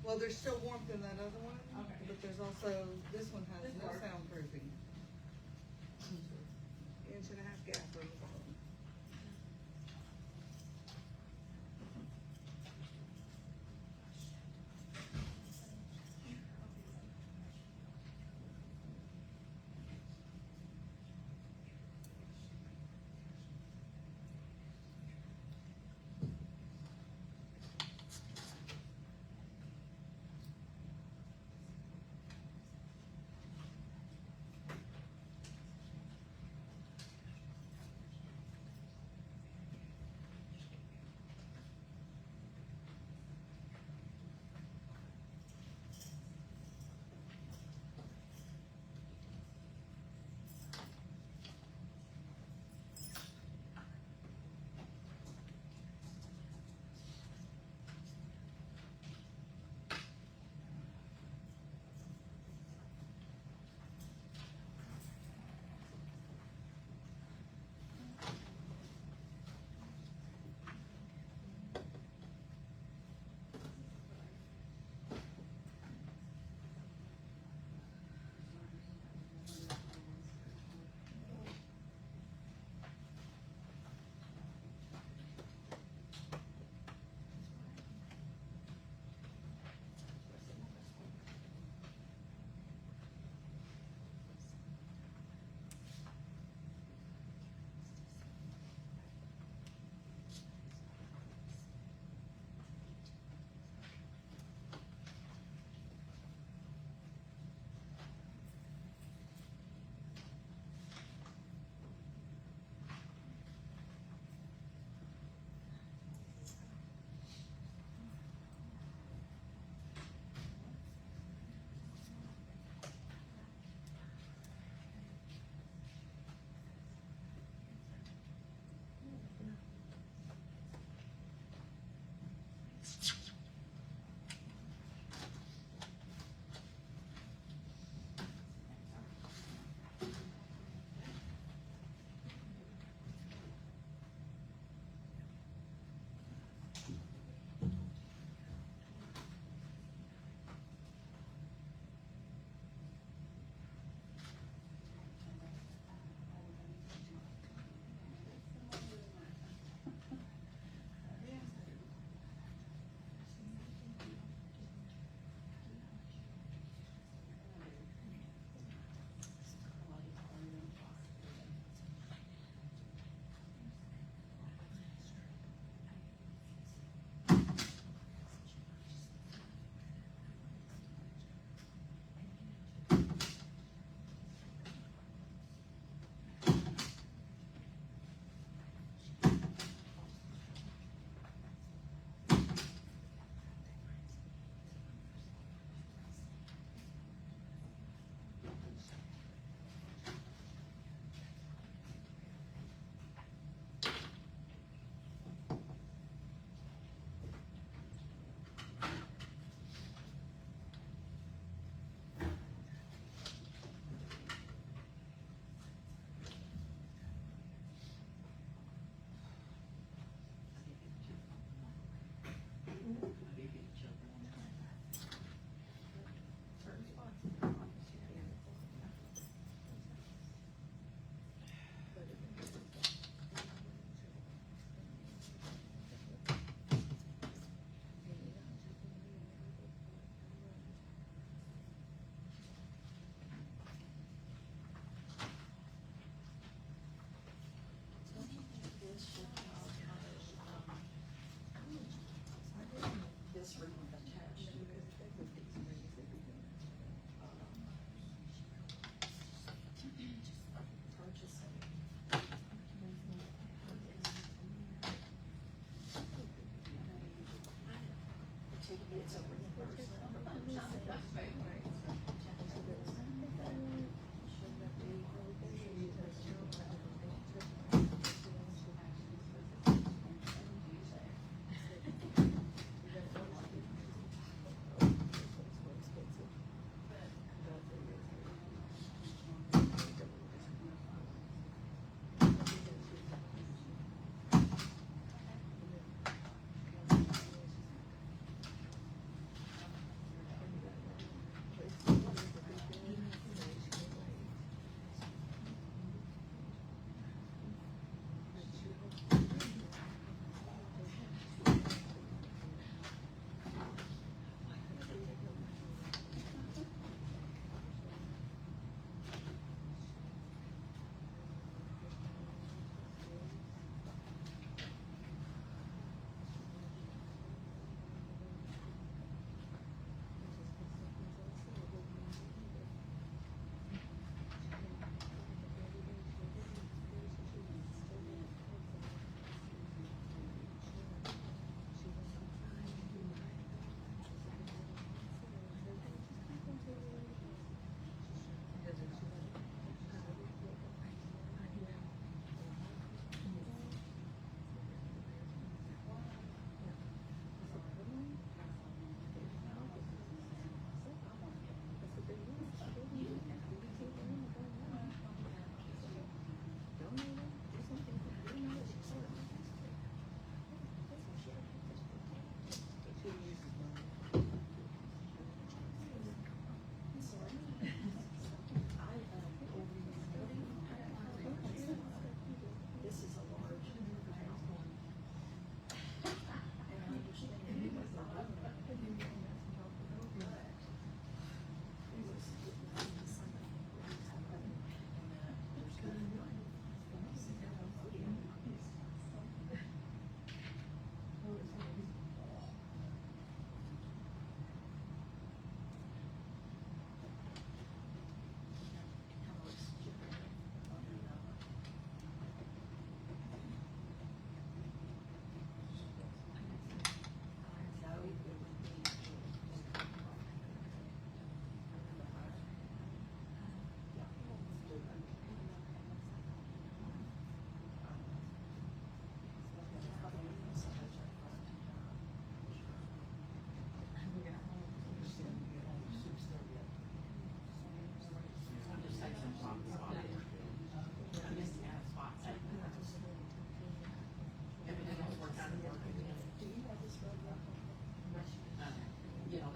Well, there's still warmth in that other one, Okay. but there's also, this one has no This works. soundproofing. Inch and a half gap on the bottom.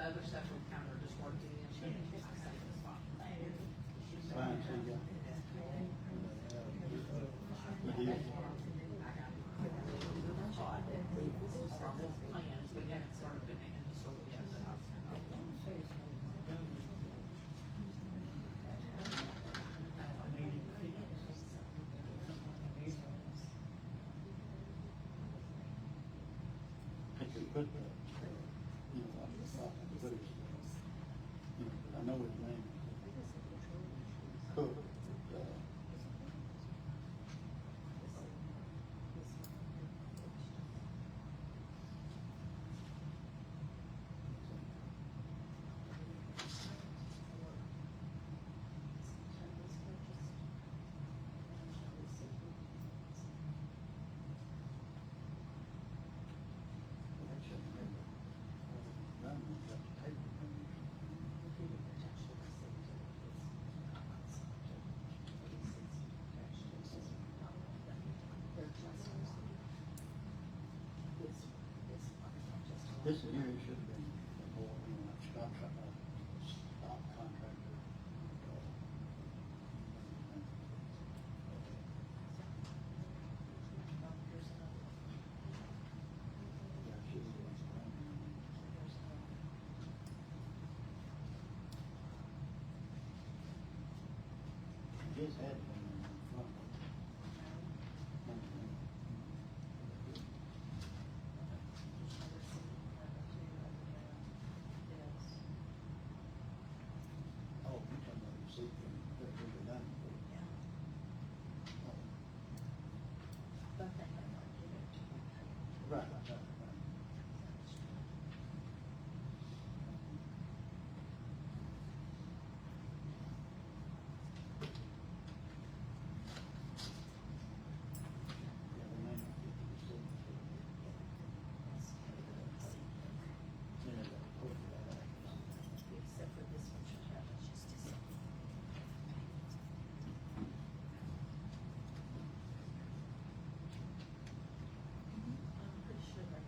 other stuff we kind of just worked in, she didn't just say it was fine. Fine, see ya. Good deal. Plans, we haven't started putting it in the store yet, but I'll. I could put, you know, put his, you know, I know his name. Cook, this is here, it should have been, more, you know, like stop contractor. Yeah, it should have been. Just had it in front. Oh, you're talking about receipt, that we were done. Right, right, right. Yeah, they may not get the receipt. Then they gotta put that out. Except for this one, should have it just a second. I'm pretty sure they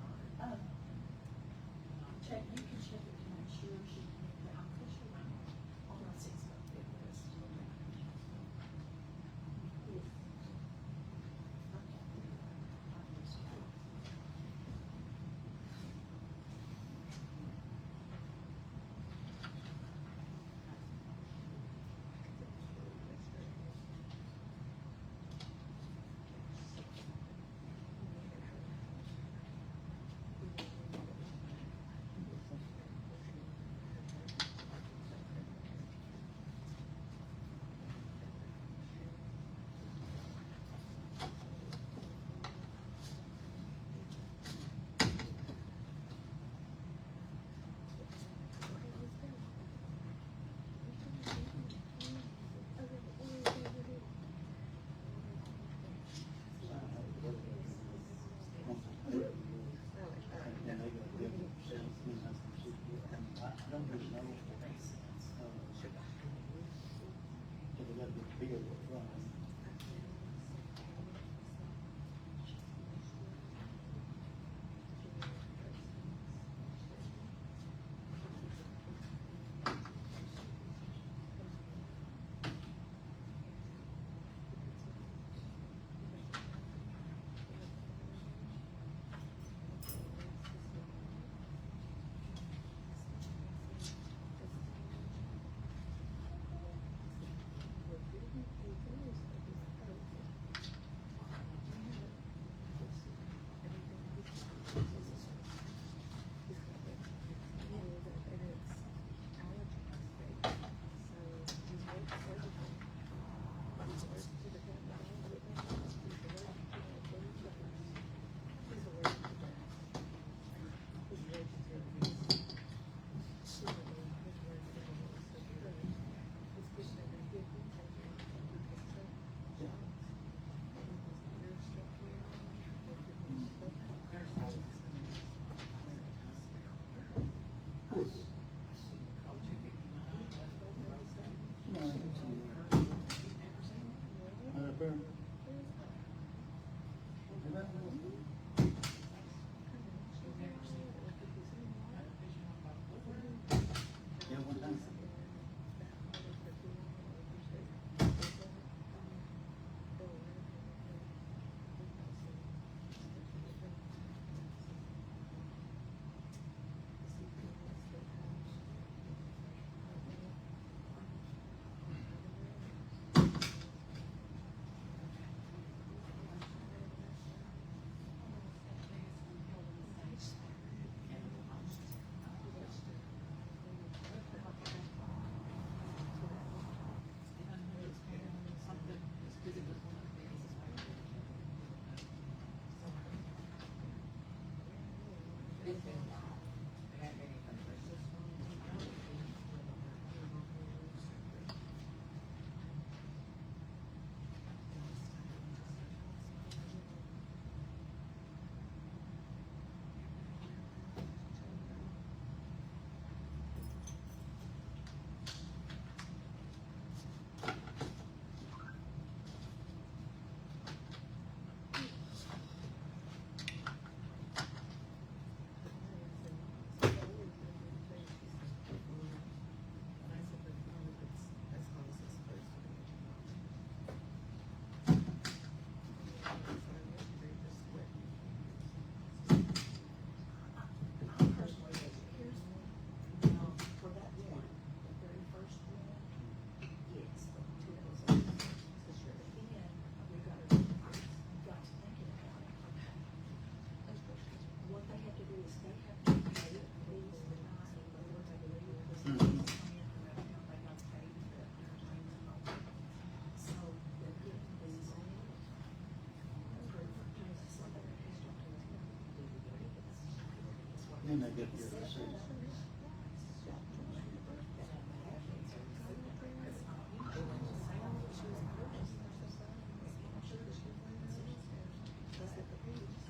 Then they get your decision.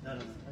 No, no, no.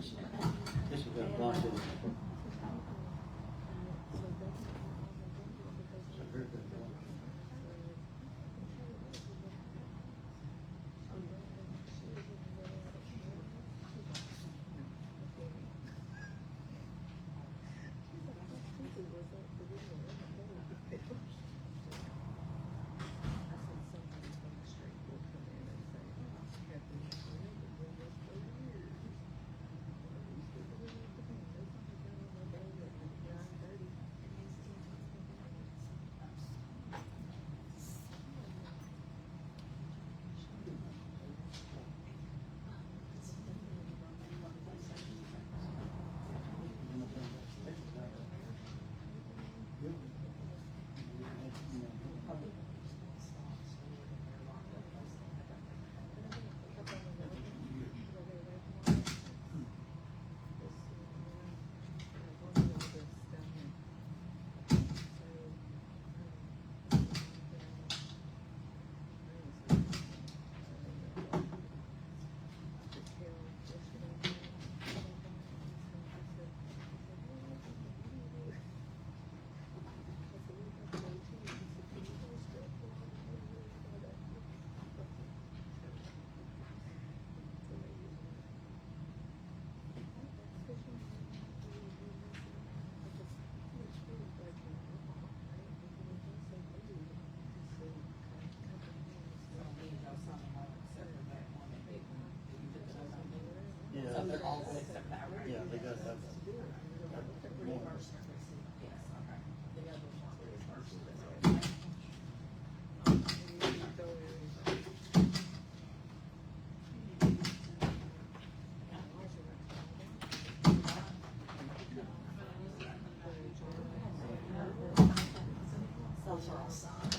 This is a blonde. Yeah. So they're all good except that, right? Yeah, they got that. Those are all signed.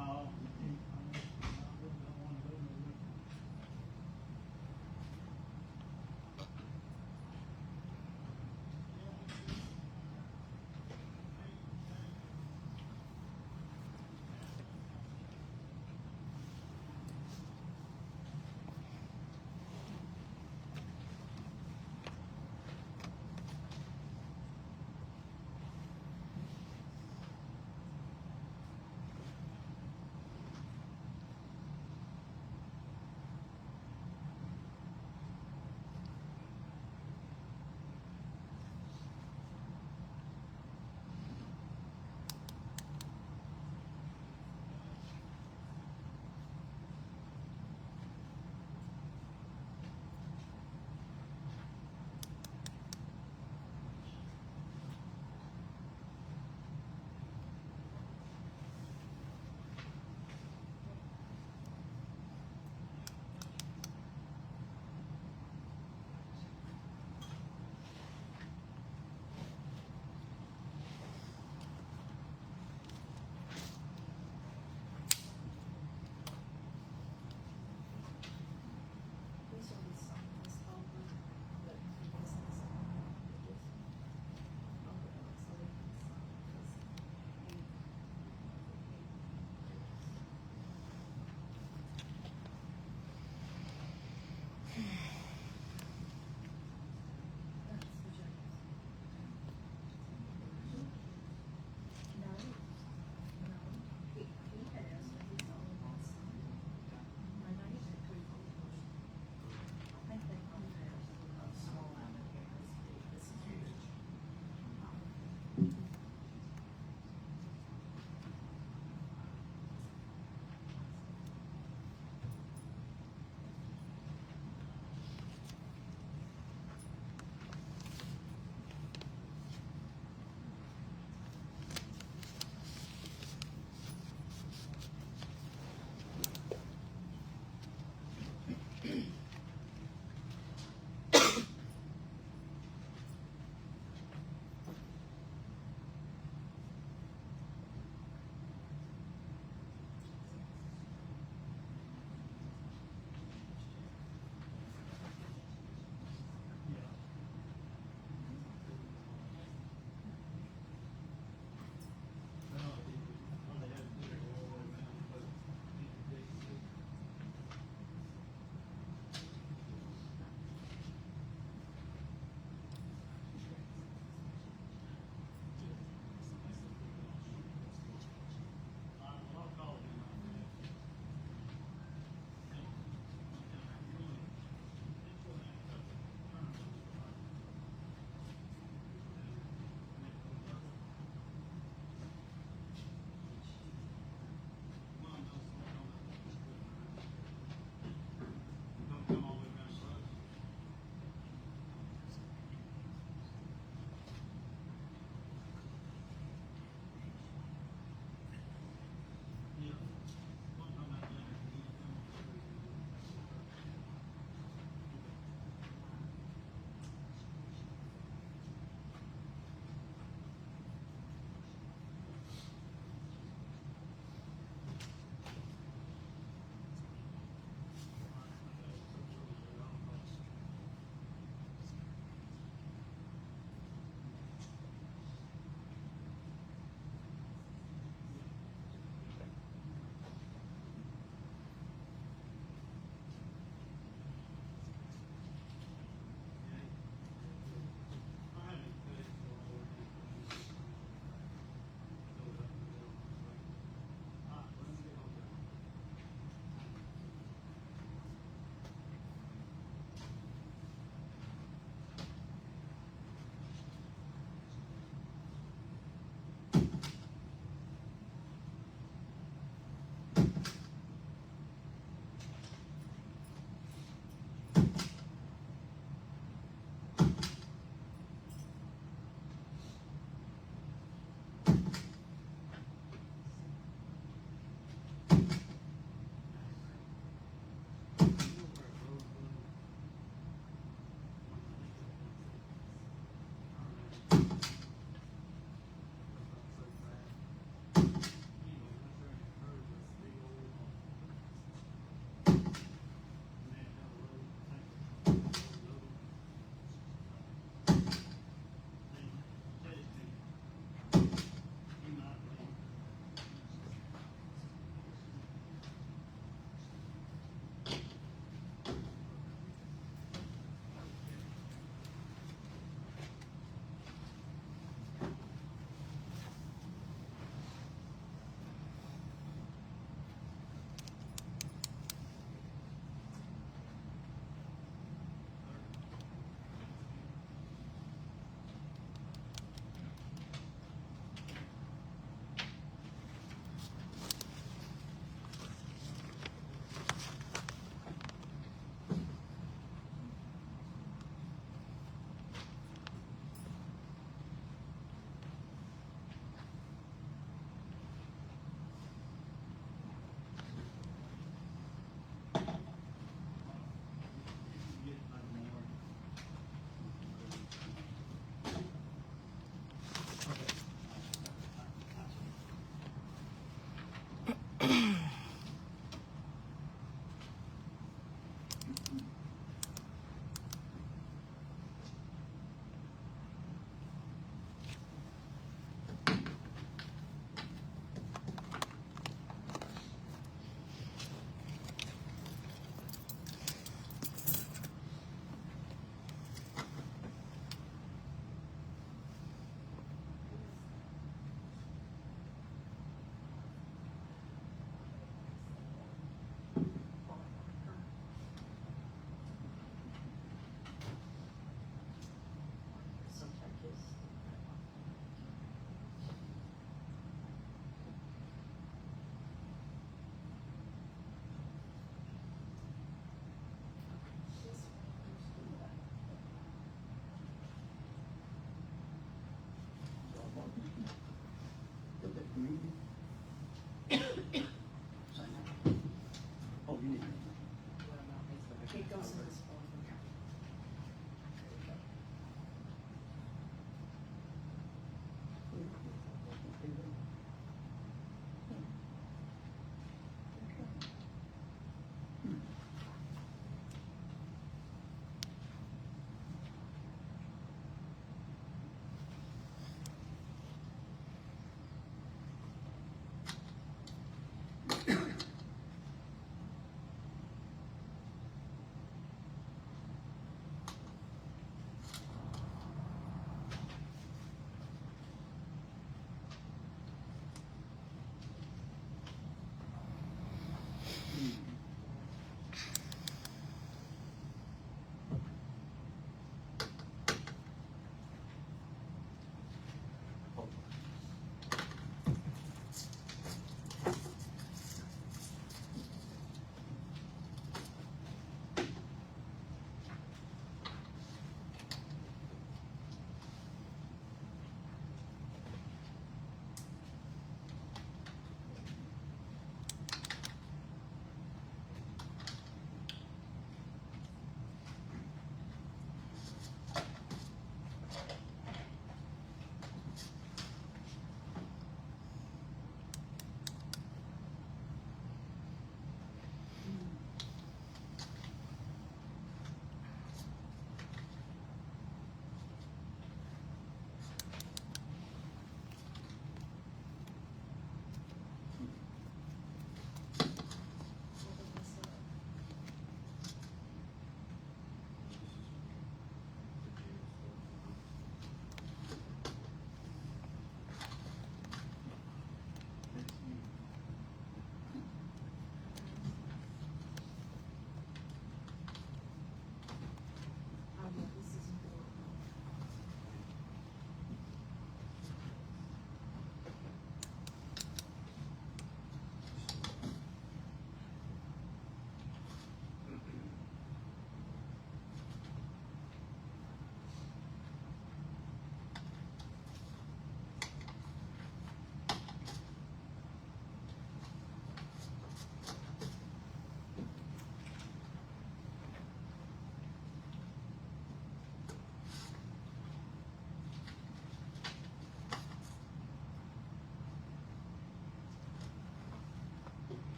No.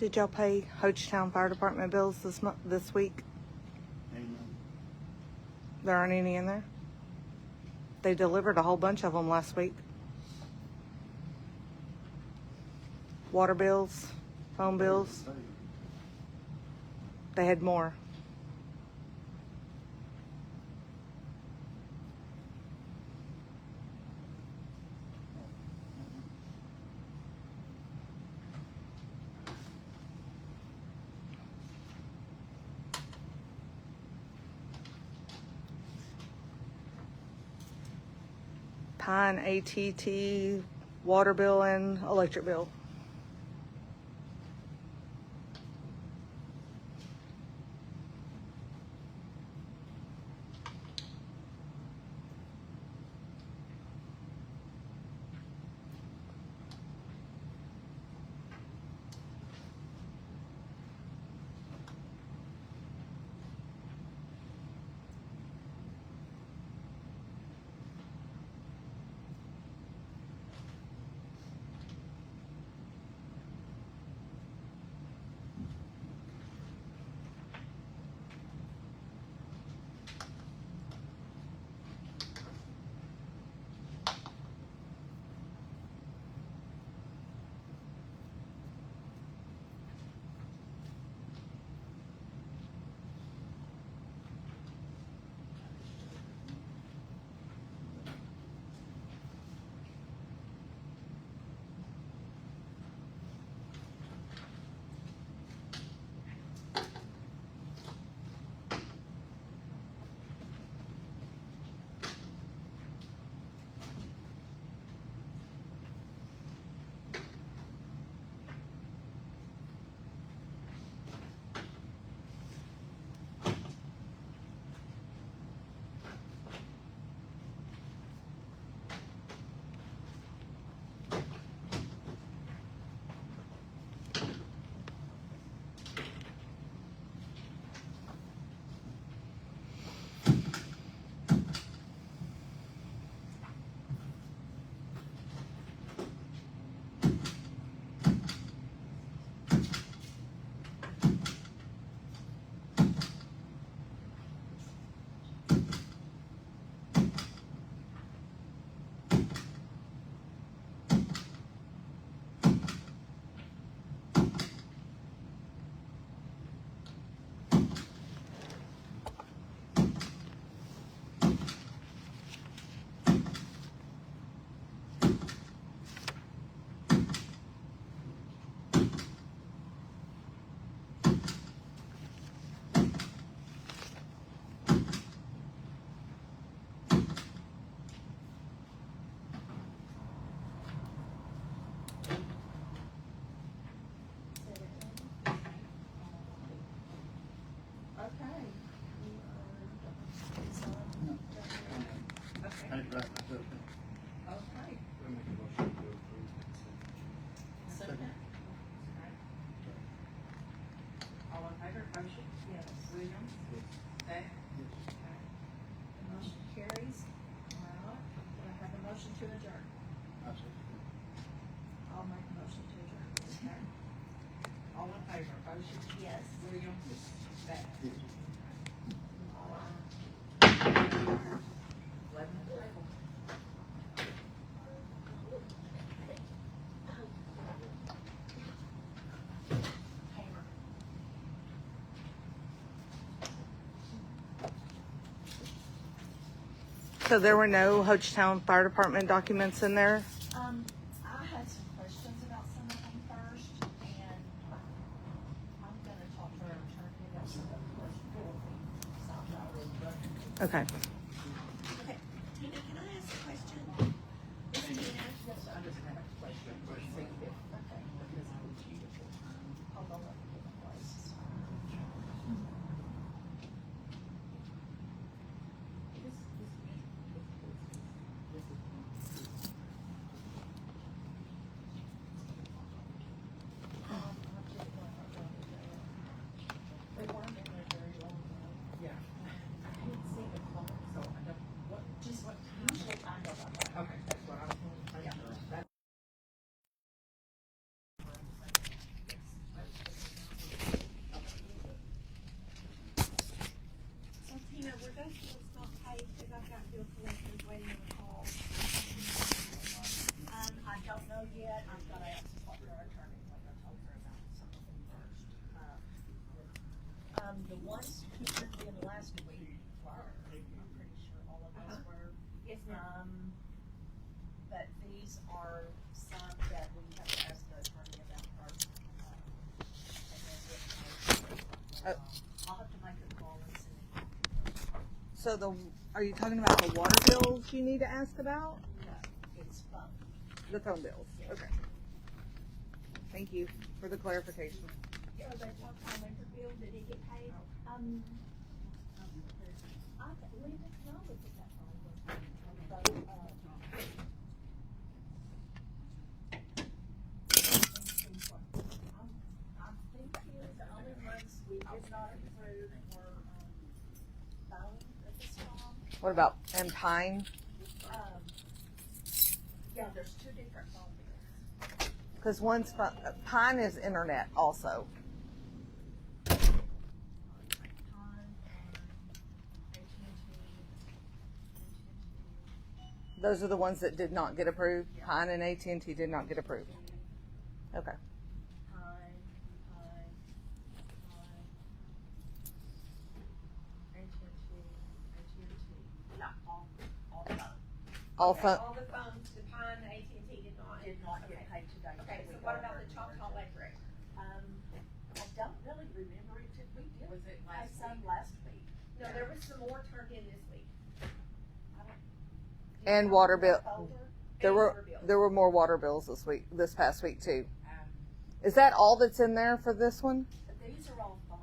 Did y'all pay Hochtown Fire Department bills this week? Amen. There aren't any in there? They delivered a whole bunch of them last week. Water bills, phone bills. They had more. Pine ATT, water bill and electric bill. That's right, that's okay. Okay. We'll make a motion to approve. Second? All in favor, motion? Yes. Williams? Yes. Beck? Okay. The motion carries. All right. Do I have a motion to adjourn? I'll make a motion to adjourn. Okay. All in favor, motion? Yes. Williams? Beck? All right. 11 table. So there were no Hochtown Fire Department documents in there? I had some questions about some of them first, and I'm gonna talk to our attorney about some of them first before we stop that. Okay. Okay, Tina, can I ask a question? This is Tina. Yes, I just have a question. See if, okay, because I would cheat it. Hold on, let me get the places. They weren't in there very long, though. Yeah. I didn't see the clock, so The ones who turned in last week were, I'm pretty sure all of those were. Yes, ma'am. But these are some that we have to ask the attorney about first. And then we'll I'll have to make a call and see. So are you talking about the water bills you need to ask about? No, it's fun. The phone bills, okay. Thank you for the clarification. Or the Choctaw electric bill, did it get paid? I believe it's not with that phone. I think here the only ones we did not approve were, phone at this time. What about, and Pine? Yeah, there's two different phone bills. Because Pine is internet also. Those are the ones that did not get approved. Pine and AT&T did not get approved. Okay. Yeah, all the phone. All Okay, phone. all the phones, the Pine, the AT&T did not. Did not get paid today. Okay, so what about the Choctaw Electric? I don't really remember it. We did. Was it have last some week? last week. No, there was some more turned in this week. And water bill. And water bills. There were more water bills this past week too. Is that all that's in there for this one? These are all phones.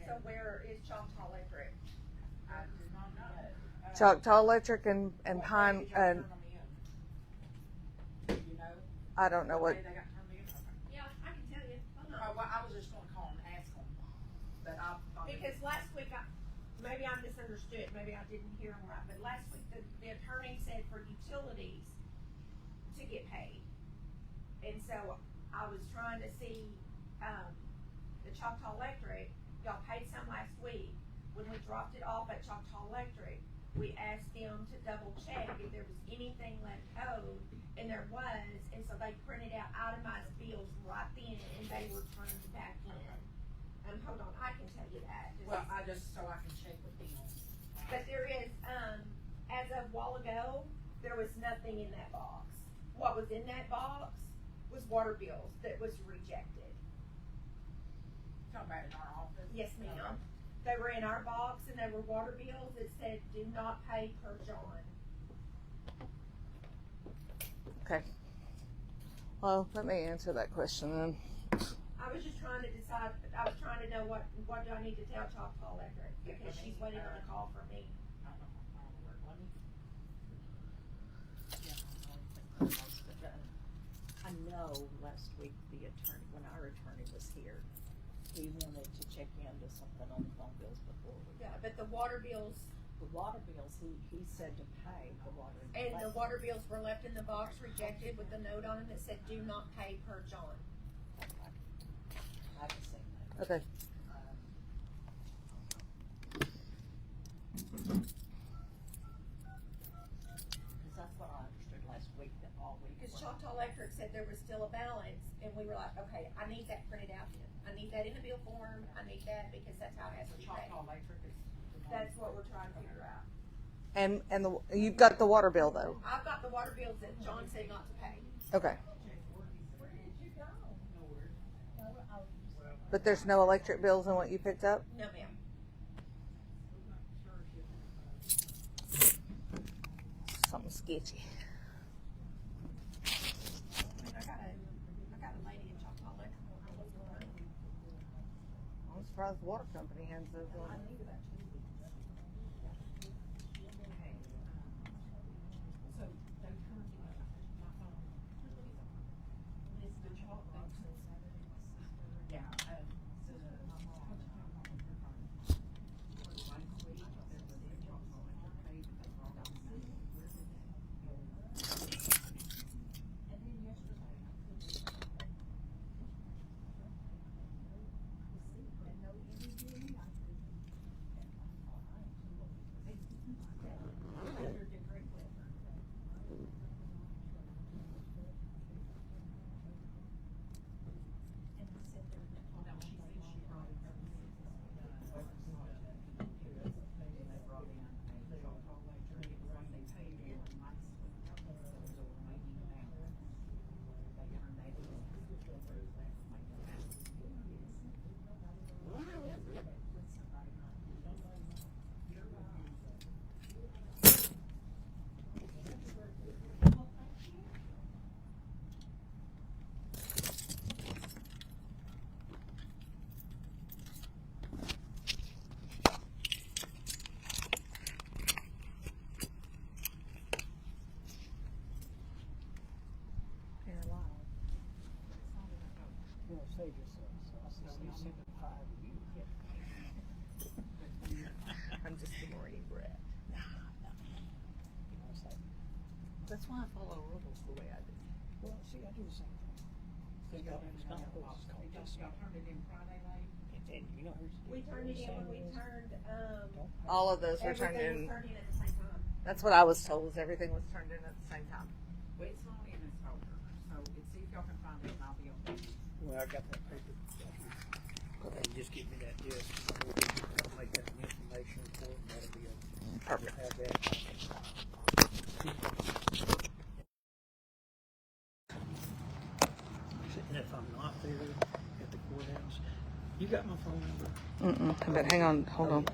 So where is Choctaw Electric? I do not know. Choctaw Electric and Pine and You know? I don't know what. They got turned in? Okay. Yeah, I can tell you. Hold on. Oh, well, I was just gonna call and ask them, but I thought. Because last week, maybe I misunderstood, maybe I didn't hear them right, but last week, the attorney said for utilities to get paid. And so I was trying to see, the Choctaw Electric, y'all paid some last week. When we dropped it off at Choctaw Electric, we asked them to double check if there was anything left owed, and there was, and so they printed out itemized bills right then, and they were turned back in. Hold on, I can tell you that. Well, so I can check with them. But there is, as of a while ago, there was nothing in that box. What was in that box was water bills that was rejected. Talking about in our office? Yes, ma'am. They were in our box and they were water bills that said, do not pay per John. Okay. Well, let me answer that question then. I was just trying to decide, I was trying to know what do I need to tell Choctaw Electric? Because she's waiting on a call from me. I know last week the attorney, when our attorney was here, he wanted to check into something on the phone bills before we. Yeah, but the water bills, The water bills, he said to pay the water. and the water bills were left in the box rejected with a note on them that said, do not pay per John. I can see that. Okay. Cause that's what I understood last week, that all week. Because Choctaw Electric said there was still a balance, and we were like, okay, I need that printed out then. I need that in a bill form, I need that, because that's how it has to be paid. Choctaw Electric is. That's what we're trying to figure out. And you've got the water bill though. I've got the water bills that John said not to pay. Okay. Where did you go? Nowhere. But there's no electric bills in what you picked up? No, ma'am. Something sketchy. I got a lady in Choctaw Electric. I don't know what's going on. I'm surprised the water company has those on. So they turned my phone. It's the chalk box. Yeah, so my mom. Last week, there was a chalk box paid, but they brought out the money. Where did that go? And then yesterday, and no interviewing, I could That's why I follow rules the way I do. Well, see, I do the same thing. Y'all turned it in Friday night? And you know, We turned it in when we turned, All of those were turned everything in. was turned in at the same time. That's what I was told, was everything was turned in at the same time. Well, it's not in this folder, so see if y'all can find it and I'll be on there. well, I got that paper. And just give me that disc. I'll make that an information for it. That'll be a. Perfect. Have that. And if I'm not there at the courthouse, you got my phone number? But hang on, hold on.